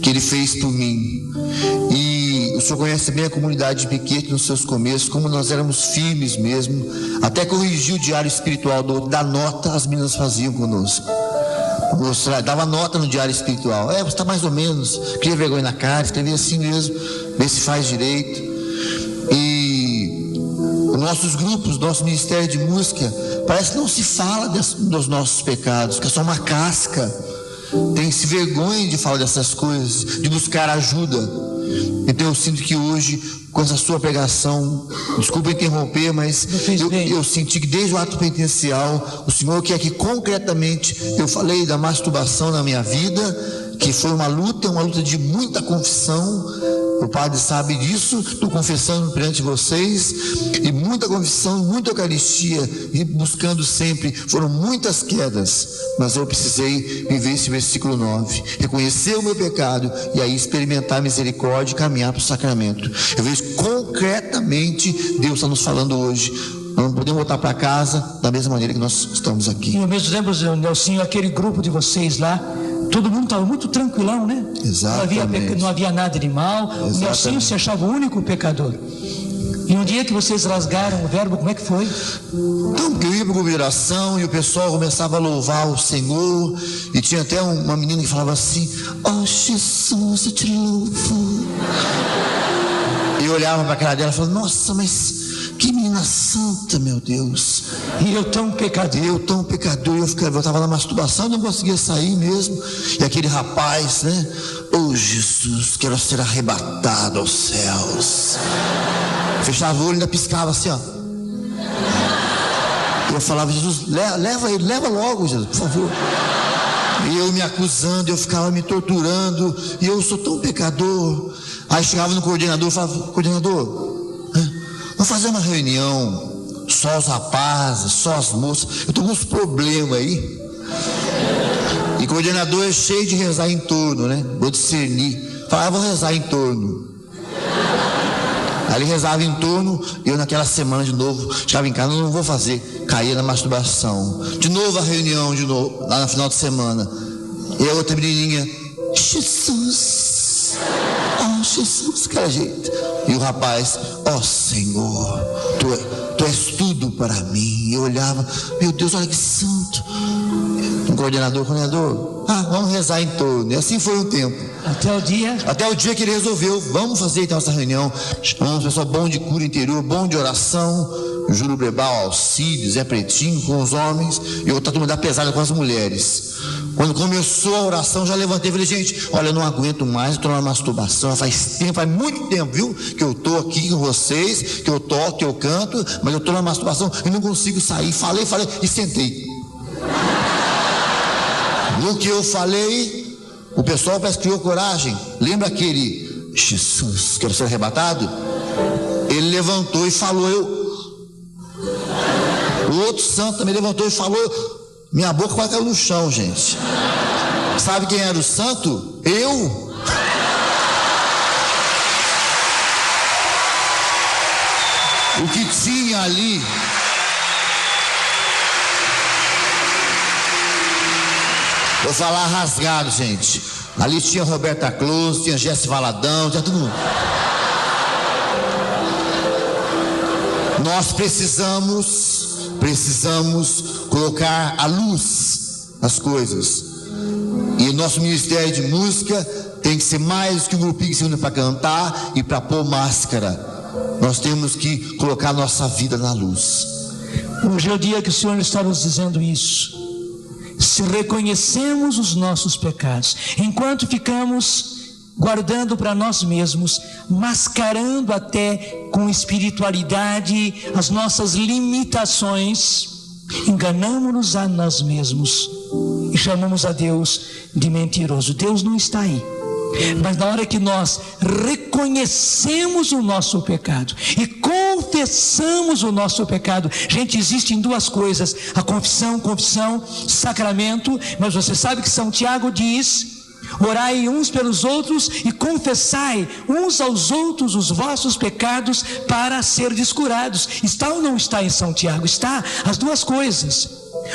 que ele fez por mim. E o senhor conhece bem a comunidade de Piquete nos seus começos, como nós éramos firmes mesmo. Até corrigir o diário espiritual da nota, as meninas faziam conosco. Dava nota no diário espiritual. Você está mais ou menos, cria vergonha na cara, escrevia assim mesmo, vê se faz direito. E os nossos grupos, nosso ministério de música, parece que não se fala dos nossos pecados, que é só uma casca. Tem-se vergonha de falar dessas coisas, de buscar ajuda. Então eu sinto que hoje, com essa sua pregação, desculpa interromper, mas eu senti que desde o ato penitencial, o Senhor quer que concretamente eu falei da masturbação na minha vida, que foi uma luta de muita confissão. O padre sabe disso, estou confessando perante vocês, e muita confissão, muita Eucaristia, e buscando sempre, foram muitas quedas, mas eu precisei viver esse versículo 9, reconhecer o meu pecado, e aí experimentar a misericórdia e caminhar para o sacramento. Eu vejo concretamente Deus está nos falando hoje. Nós não podemos voltar para casa da mesma maneira que nós estamos aqui. E eu mesmo lembro, Nelsinho, aquele grupo de vocês lá, todo mundo estava muito tranquilão, né? Exatamente. Não havia nada de mal. Exatamente. O Nelsinho se achava o único pecador. E um dia que vocês rasgaram o verbo, como é que foi? Então, porque eu ia para a oração e o pessoal começava a louvar o Senhor. E tinha até uma menina que falava assim: oh Jesus, eu te louvo. E eu olhava para a cara dela e falava: nossa, mas Que menina santa, meu Deus. E eu tão pecador. Eu estava na masturbação, não conseguia sair mesmo. E aquele rapaz, né? Oh Jesus, quero ser arrebatado aos céus. Fechava o olho e ainda piscava assim, ó. Eu falava, Jesus, leva ele, leva logo, Jesus, por favor. E eu me acusando, eu ficava me torturando. E eu sou tão pecador. Aí chegava no coordenador e falava, coordenador, vamos fazer uma reunião, só os rapazes, só as moças. Eu estou com uns problemas aí. E coordenador é cheio de rezar em torno, né? Vou discernir. Falava, vou rezar em torno. Aí ele rezava em torno, eu naquela semana de novo, chegava em casa, não vou fazer, caía na masturbação. De novo a reunião, de novo, lá no final de semana. E a outra menininha, Jesus, oh Jesus, aquela jeito. E o rapaz, ó Senhor, tu és tudo para mim. E eu olhava, meu Deus, olha que santo. Um coordenador, vamos rezar em torno. E assim foi um tempo. Até o dia que ele resolveu, vamos fazer então essa reunião. Chamamos pessoal bom de cura interior, bom de oração, Júlio Brebal, Alcides, Zé Pretinho com os homens e outra turma da pesada com as mulheres. Quando começou a oração, já levantei e falei, gente, olha, eu não aguento mais, estou na masturbação, faz muito tempo, viu, que eu estou aqui com vocês, que eu toco, que eu canto, mas eu estou na masturbação e não consigo sair. Falei e sentei. No que eu falei, o pessoal parece que criou coragem. Lembra aquele Jesus, quero ser arrebatado? Ele levantou e falou, o outro santo também levantou e falou, minha boca quase caiu no chão, gente. Sabe quem era o santo? Eu. O que tinha ali vou falar rasgado, gente. Ali tinha Roberta Close, tinha Jesse Valadão, tinha todo mundo. Nós precisamos colocar a luz nas coisas. E nosso ministério de música tem que ser mais que um grupinho que se une para cantar e para pôr máscara. Nós temos que colocar a nossa vida na luz. Hoje é o dia que o Senhor está nos dizendo isso. Se reconhecemos os nossos pecados, enquanto ficamos guardando para nós mesmos, mascarando até com espiritualidade as nossas limitações, enganamos-nos a nós mesmos e chamamos a Deus de mentiroso. Deus não está aí. Mas na hora que nós reconhecemos o nosso pecado e confessamos o nosso pecado, gente, existem duas coisas, a confissão, sacramento, mas você sabe que São Tiago diz, orai uns pelos outros e confessai uns aos outros os vossos pecados para serdes curados. Está ou não está em São Tiago? Está, as duas coisas.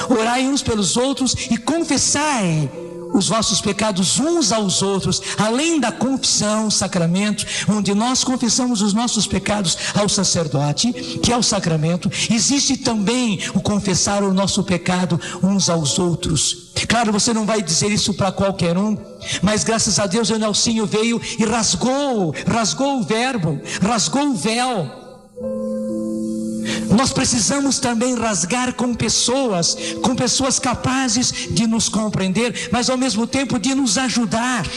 Orai uns pelos outros e confessai os vossos pecados uns aos outros, além da confissão, sacramento, onde nós confessamos os nossos pecados ao sacerdote, que é o sacramento, existe também o confessar o nosso pecado uns aos outros. Claro, você não vai dizer isso para qualquer um, mas graças a Deus o Nelsinho veio e rasgou o verbo, rasgou o véu. Nós precisamos também rasgar com pessoas capazes de nos compreender, mas ao mesmo tempo de nos ajudar.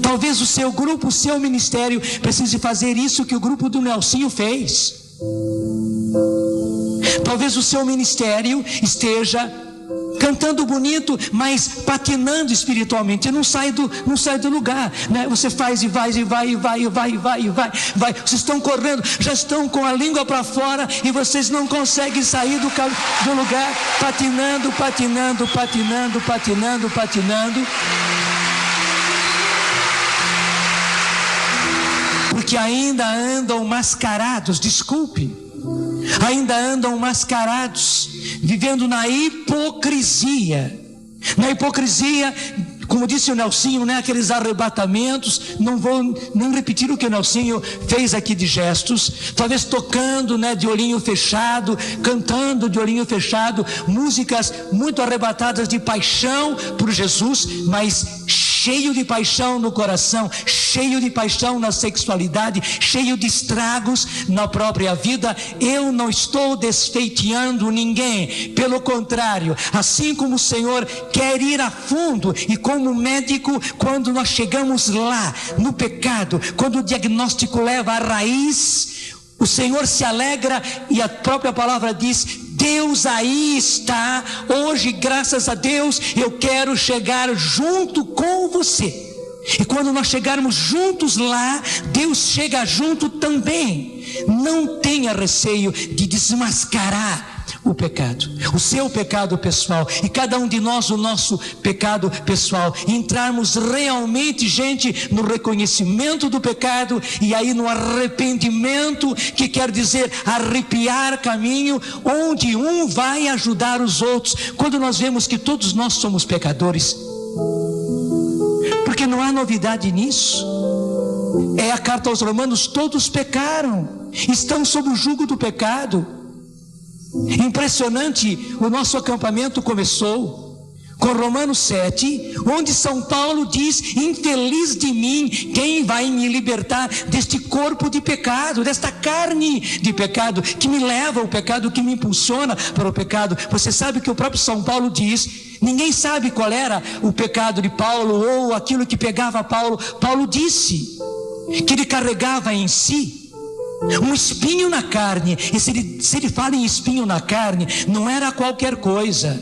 Talvez o seu grupo, o seu ministério precise fazer isso que o grupo do Nelsinho fez. Talvez o seu ministério esteja cantando bonito, mas patinando espiritualmente, não sai do lugar, né? Você faz e vai. Vocês estão correndo, já estão com a língua para fora e vocês não conseguem sair do lugar, patinando. Porque ainda andam mascarados, vivendo na hipocrisia, como disse o Nelsinho, né? Aqueles arrebatamentos. Não vou nem repetir o que o Nelsinho fez aqui de gestos, talvez tocando, né, de olhinho fechado, cantando de olhinho fechado, músicas muito arrebatadas de paixão por Jesus, mas cheio de paixão no coração, cheio de paixão na sexualidade, cheio de estragos na própria vida, eu não estou desfeiteando ninguém. Pelo contrário, assim como o Senhor quer ir a fundo, e como médico, quando nós chegamos lá no pecado, quando o diagnóstico leva à raiz, o Senhor se alegra, e a própria palavra diz: Deus aí está. Hoje, graças a Deus, eu quero chegar junto com você. E quando nós chegarmos juntos lá, Deus chega junto também. Não tenha receio de desmascarar o pecado, o seu pecado pessoal, e cada um de nós o nosso pecado pessoal, entrarmos realmente, gente, no reconhecimento do pecado, e aí no arrependimento, que quer dizer arrepiar caminho, onde um vai ajudar os outros. Quando nós vemos que todos nós somos pecadores, porque não há novidade nisso, é a carta aos Romanos: todos pecaram, estão sob o jugo do pecado. Impressionante, o nosso acampamento começou com Romanos 7, onde São Paulo diz: infeliz de mim, quem vai me libertar deste corpo de pecado, desta carne de pecado, que me leva ao pecado, que me impulsiona para o pecado. Você sabe que o próprio São Paulo diz, ninguém sabe qual era o pecado de Paulo, ou aquilo que pegava Paulo. Paulo disse que ele carregava em si um espinho na carne, e se ele fala em espinho na carne, não era qualquer coisa,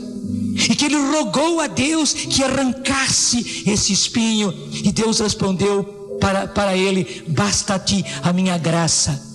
e que ele rogou a Deus que arrancasse esse espinho, e Deus respondeu para ele: basta-te a minha graça.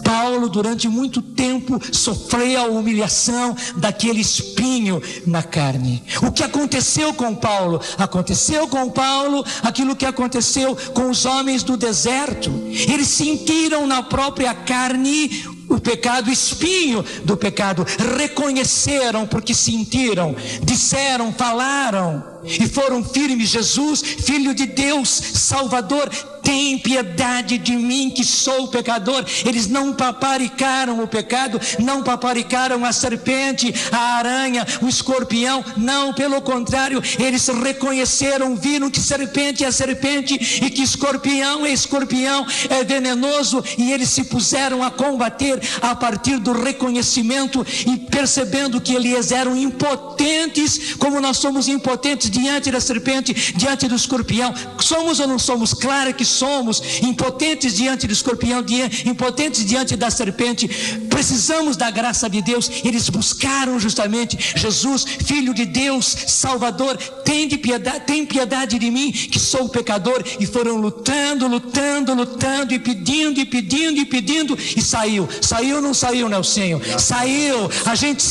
Paulo, durante muito tempo, sofreu a humilhação daquele espinho na carne. O que aconteceu com Paulo? Aconteceu com Paulo aquilo que aconteceu com os homens do deserto. Eles sentiram na própria carne o pecado, o espinho do pecado. Reconheceram porque sentiram, disseram, falaram e foram firmes: Jesus, Filho de Deus, Salvador, tem piedade de mim que sou pecador. Eles não paparicaram o pecado, não paparicaram a serpente, a aranha, o escorpião, não, pelo contrário, eles reconheceram, viram que serpente é serpente e que escorpião é escorpião, é venenoso, e eles se puseram a combater a partir do reconhecimento, e percebendo que eles eram impotentes, como nós somos impotentes diante da serpente, diante do escorpião. Somos ou não somos? Claro que somos impotentes diante do escorpião, impotentes diante da serpente. Precisamos da graça de Deus. Eles buscaram justamente: Jesus, Filho de Deus, Salvador, tem piedade de mim que sou pecador. E foram lutando, e pedindo, e saiu ou não saiu, Nelsinho? Saiu. A gente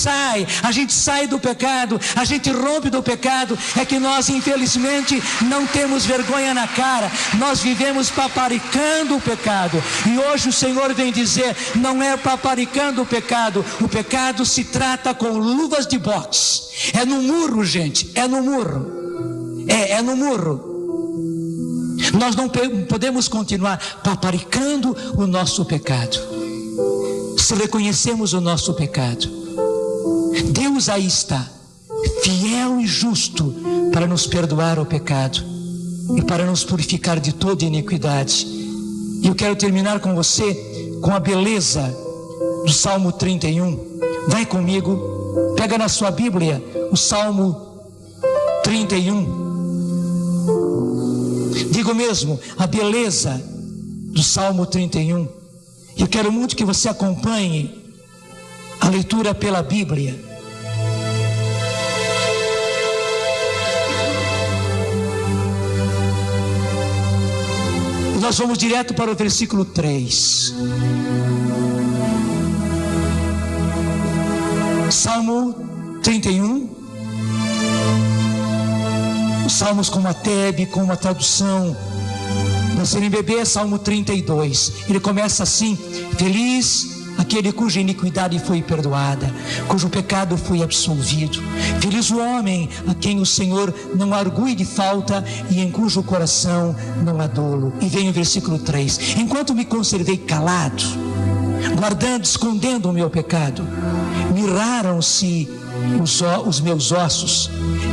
sai do pecado, a gente rompe do pecado. É que nós, infelizmente, não temos vergonha na cara, nós vivemos paparicando o pecado. E hoje o Senhor vem dizer: não é paparicando o pecado se trata com luvas de boxe. É no murro, gente, é no murro. É no murro. Nós não podemos continuar paparicando o nosso pecado. Se reconhecemos o nosso pecado, Deus aí está, fiel e justo, para nos perdoar o pecado e para nos purificar de toda iniquidade. E eu quero terminar com você com a beleza do Salmo 31. Vai comigo, pega na sua Bíblia o Salmo 31. Digo mesmo, a beleza do Salmo 31. Eu quero muito que você acompanhe a leitura pela Bíblia. Nós vamos direto para o versículo 3. Salmo 31. Os salmos como a Tebe, como a tradução da CNBB, é Salmo 32. Ele começa assim: feliz aquele cuja iniquidade foi perdoada, cujo pecado foi absolvido. Feliz o homem a quem o Senhor não argue de falta e em cujo coração não há dolo. E vem o versículo 3: enquanto me conservei calado, guardando, escondendo o meu pecado, miraram-se os meus ossos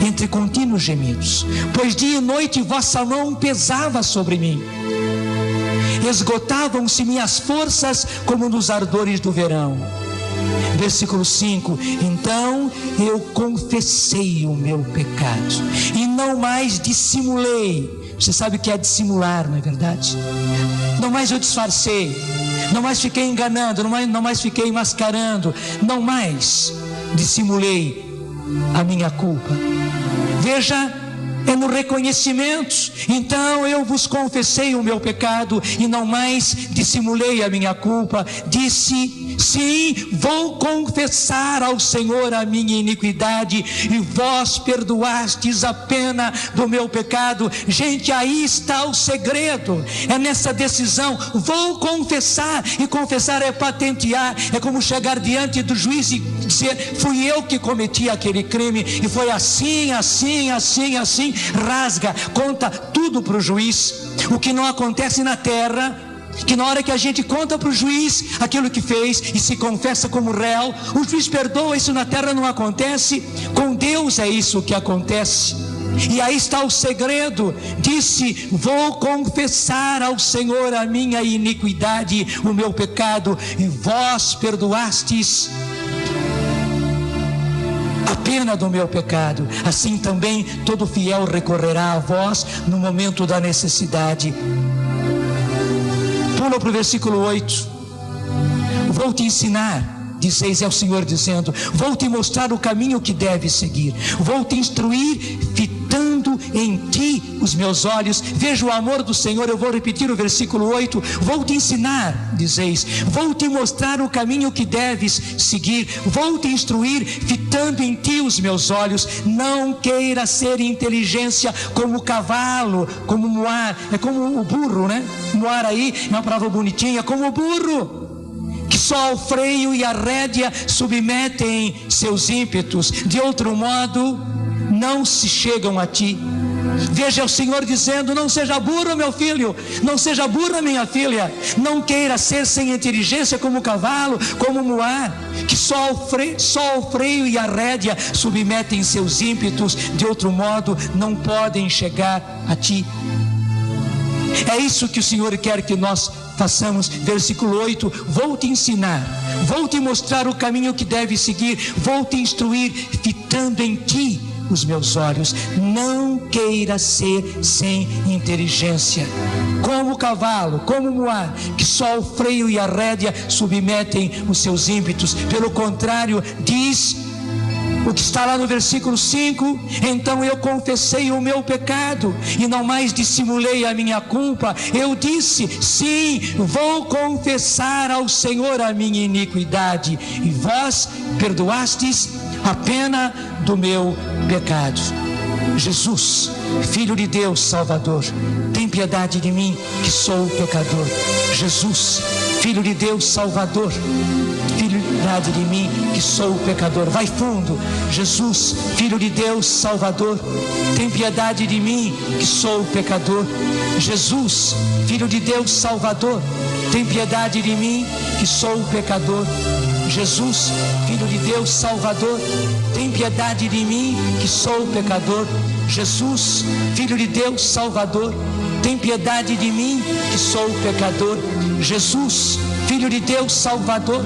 entre contínuos gemidos, pois dia e noite vossa mão pesava sobre mim. Esgotavam-se minhas forças como nos ardores do verão. Versículo 5: então eu confessei o meu pecado e não mais dissimulei. Você sabe o que é dissimular, não é verdade? Não mais eu disfarcei, não mais fiquei enganando, não mais fiquei mascarando, não mais dissimulei a minha culpa. Veja, é no reconhecimento. Então eu vos confessei o meu pecado e não mais dissimulei a minha culpa. Disse: sim, vou confessar ao Senhor a minha iniquidade, e vós perdoastes a pena do meu pecado. Gente, aí está o segredo, é nessa decisão. Vou confessar, e confessar é patentear, é como chegar diante do juiz e dizer: fui eu que cometi aquele crime, e foi assim, rasga, conta tudo para o juiz. O que não acontece na terra, que na hora que a gente conta para o juiz aquilo que fez e se confessa como réu, o juiz perdoa. Isso na terra não acontece, com Deus é isso que acontece. E aí está o segredo. Disse: vou confessar ao Senhor a minha iniquidade, o meu pecado, e vós perdoastes a pena do meu pecado. Assim também todo fiel recorrerá a vós no momento da necessidade. Pula para o versículo 8. Vou te ensinar, dizeis, é o Senhor dizendo, vou te mostrar o caminho que deves seguir, vou te instruir, fitando em ti os meus olhos. Veja o amor do Senhor. Eu vou repetir o versículo 8. Vou te ensinar, dizeis, vou te mostrar o caminho que deves seguir, vou te instruir, fitando em ti os meus olhos. Não queira ser inteligência como o cavalo, como moar, é como o burro, né? Moar aí é uma palavra bonitinha, como o burro, que só o freio e a rédea submetem seus ímpetos, de outro modo não se chegam a ti. Veja o Senhor dizendo: não seja burro, meu filho, não seja burra, minha filha, não queira ser sem inteligência como o cavalo, como o moar, que só o freio e a rédea submetem seus ímpetos, de outro modo não podem chegar a ti. É isso que o Senhor quer que nós façamos. Versículo 8: vou te ensinar, vou te mostrar o caminho que deve seguir, vou te instruir, fitando em ti os meus olhos. Não queira ser sem inteligência como o cavalo, como o moar, que só o freio e a rédea submetem os seus ímpetos. Pelo contrário, diz o que está lá no versículo 5: então eu confessei o meu pecado e não mais dissimulei a minha culpa. Eu disse: sim, vou confessar ao Senhor a minha iniquidade, e vós perdoastes a pena do meu pecado. Jesus, Filho de Deus Salvador, tem piedade de mim que sou pecador. Jesus, Filho de Deus Salvador, piedade de mim que sou pecador. Vai fundo. Jesus, Filho de Deus Salvador, tem piedade de mim que sou pecador. Jesus, Filho de Deus Salvador, tem piedade de mim que sou pecador. Jesus, Filho de Deus Salvador, tem piedade de mim que sou pecador. Jesus, Filho de Deus Salvador, tem piedade de mim que sou pecador. Jesus, Filho de Deus Salvador,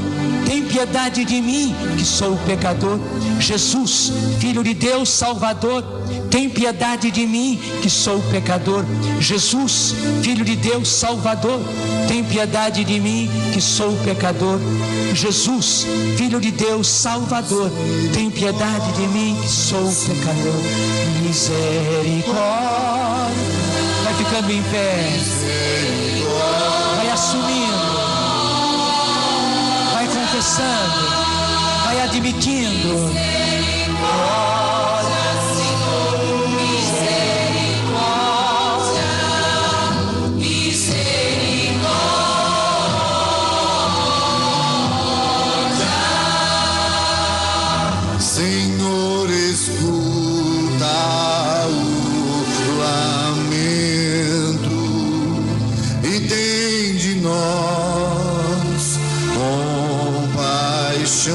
tem piedade de mim que sou pecador. Jesus, Filho de Deus Salvador, tem piedade de mim que sou pecador. Jesus, Filho de Deus Salvador, tem piedade de mim que sou pecador. Jesus, Filho de Deus Salvador, tem piedade de mim que sou pecador. Misericórdia. Vai ficando em pé, vai assumindo, vai confessando, vai admitindo. Senhor, escuta o lamento e tem de nós compaixão.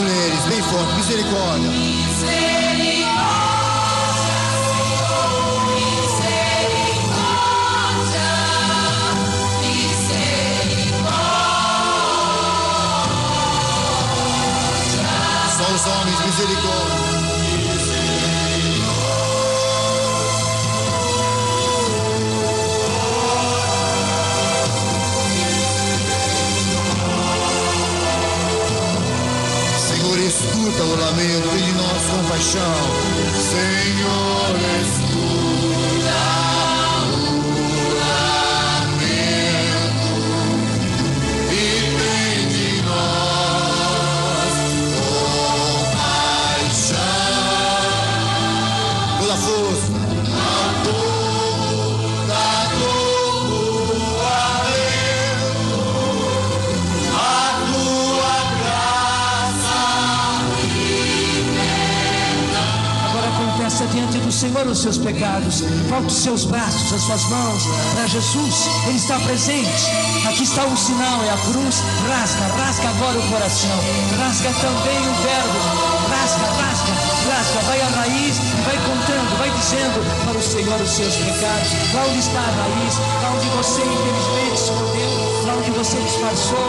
mulheres, bem forte, misericórdia. Só os homens, misericórdia. Senhor, escuta o lamento, tem de nós compaixão. Senhor, escuta o lamento e tem de nós compaixão. Toda força, a toda a tua graça. Agora confessa diante do Senhor os seus pecados. Volte os seus braços, as suas mãos para Jesus. Ele está presente. Aqui está o sinal, é a cruz. Rasga agora o coração. Rasga também o verbo. Rasga, vai à raiz, vai contando, vai dizendo para o Senhor os seus pecados. Lá onde está a raiz, lá onde você infelizmente escondeu, lá onde você disfarçou.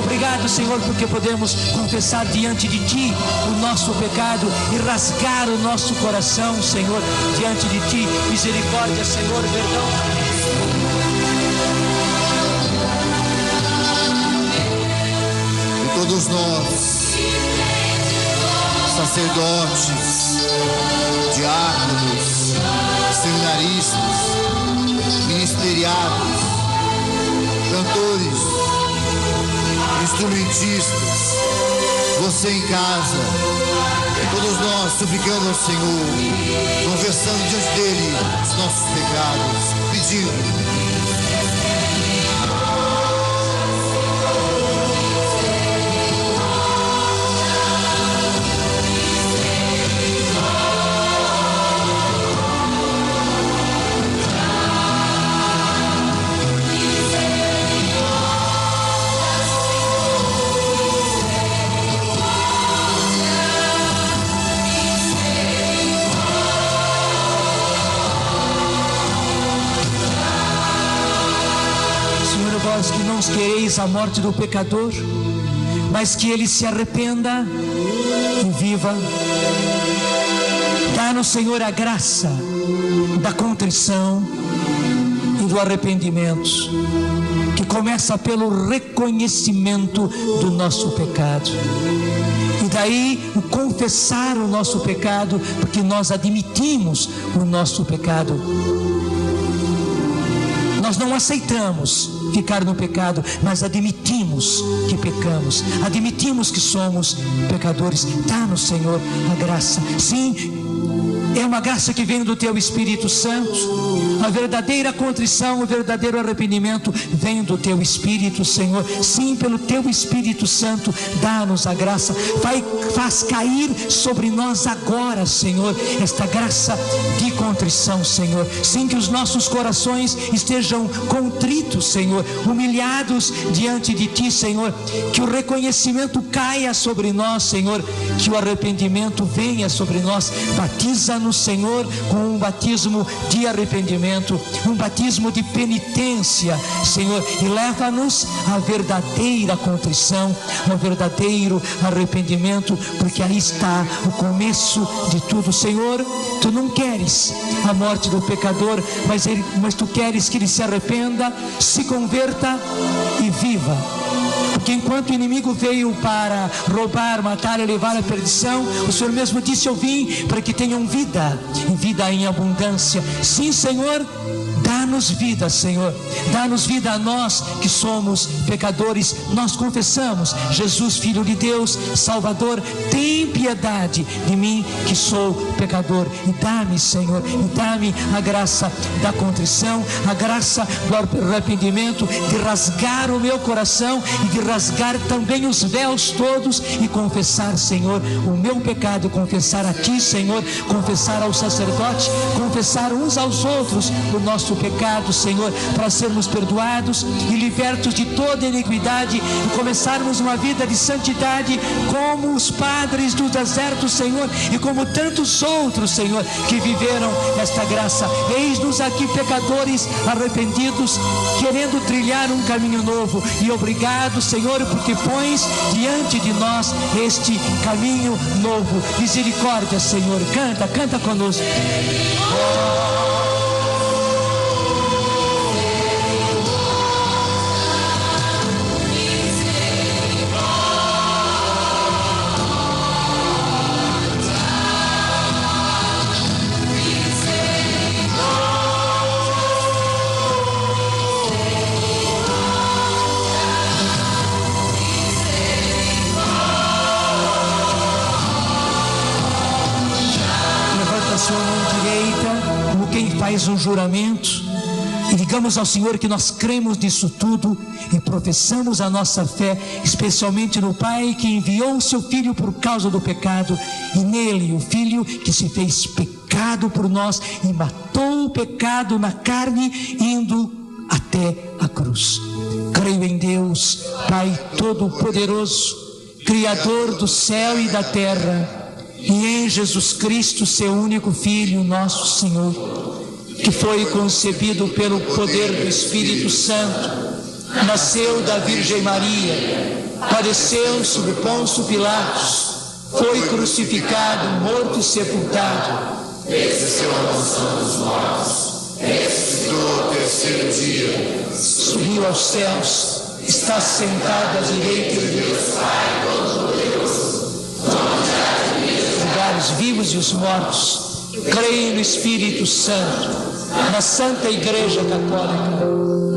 Obrigado, Senhor, porque podemos confessar diante de Ti o nosso pecado e rasgar o nosso coração, Senhor, diante de Ti. Misericórdia, Senhor, perdão. E todos nós, sacerdotes, diáconos, seminaristas, ministeriados, cantores, instrumentistas, você em casa, todos nós suplicando ao Senhor, confessando diante dele os nossos pecados, pedindo. Vós que não quereis a morte do pecador, mas que ele se arrependa e viva. Dá-nos, Senhor, a graça da contrição e do arrependimento, que começa pelo reconhecimento do nosso pecado. E daí o confessar o nosso pecado, porque nós admitimos o nosso pecado. Nós não aceitamos ficar no pecado, mas admitimos que pecamos, admitimos que somos pecadores. Dá-nos, Senhor, a graça. Sim, é uma graça que vem do Teu Espírito Santo. A verdadeira contrição, o verdadeiro arrependimento vem do Teu Espírito, Senhor. Sim, pelo Teu Espírito Santo, dá-nos a graça. Faz cair sobre nós agora, Senhor, esta graça de contrição, Senhor. Sim, que os nossos corações estejam contritos, Senhor, humilhados diante de Ti, Senhor. Que o reconhecimento caia sobre nós, Senhor. Que o arrependimento venha sobre nós. Batiza-nos, Senhor, com um batismo de arrependimento, um batismo de penitência, Senhor, e leva-nos à verdadeira contrição, ao verdadeiro arrependimento, porque aí está o começo de tudo. Senhor, Tu não queres a morte do pecador, mas Tu queres que ele se arrependa, se converta e viva. Porque enquanto o inimigo veio para roubar, matar e levar à perdição, o Senhor mesmo disse: eu vim para que tenham vida, e vida em abundância. Sim, Senhor, dá-nos vida, Senhor. Dá-nos vida a nós que somos pecadores. Nós confessamos: Jesus, Filho de Deus, Salvador, tem piedade de mim que sou pecador. E dá-me, Senhor, e dá-me a graça da contrição, a graça do arrependimento, de rasgar o meu coração e de rasgar também os véus todos e confessar, Senhor, o meu pecado, confessar a Ti, Senhor, confessar ao sacerdote, confessar uns aos outros o nosso pecado, Senhor, para sermos perdoados e libertos de toda toda iniquidade e começarmos uma vida de santidade como os padres do deserto, Senhor, e como tantos outros, Senhor, que viveram esta graça. Eis-nos aqui, pecadores arrependidos, querendo trilhar um caminho novo, e obrigado, Senhor, porque pões diante de nós este caminho novo. Misericórdia, Senhor. Canta conosco. Sua mão direita, como quem faz um juramento, e digamos ao Senhor que nós cremos nisso tudo e professamos a nossa fé, especialmente no Pai que enviou o seu Filho por causa do pecado, e nele o Filho que se fez pecado por nós e matou o pecado na carne, indo até a cruz. Creio em Deus, Pai Todo-Poderoso, Criador do céu e da terra, e em Jesus Cristo, seu único Filho, nosso Senhor, que foi concebido pelo poder do Espírito Santo, nasceu da Virgem Maria, padeceu sob Pôncio Pilatos, foi crucificado, morto e sepultado, Desceu à mansão dos mortos, ressuscitou ao terceiro dia, subiu aos céus, está sentado à direita de Deus Pai Todo-Poderoso, os vivos e os mortos. Creio no Espírito Santo, na Santa Igreja Católica,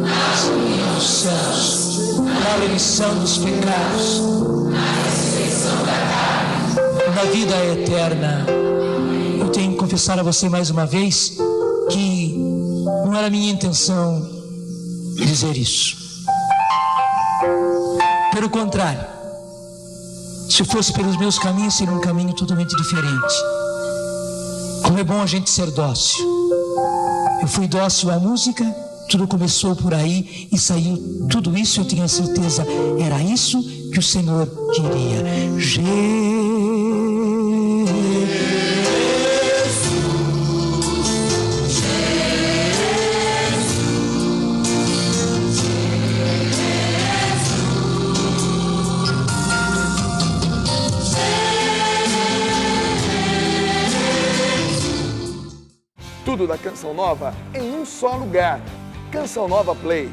na comunhão dos santos, na remissão dos pecados, na ressurreição da carne, na vida eterna. Eu tenho que confessar a você mais uma vez que não era minha intenção dizer isso. Pelo contrário, se fosse pelos meus caminhos, seria um caminho totalmente diferente. Como é bom a gente ser dócil. Eu fui dócil à música, tudo começou por aí e saiu tudo isso, eu tenho a certeza, era isso que o Senhor queria. Tudo da Canção Nova em um só lugar. Canção Nova Play.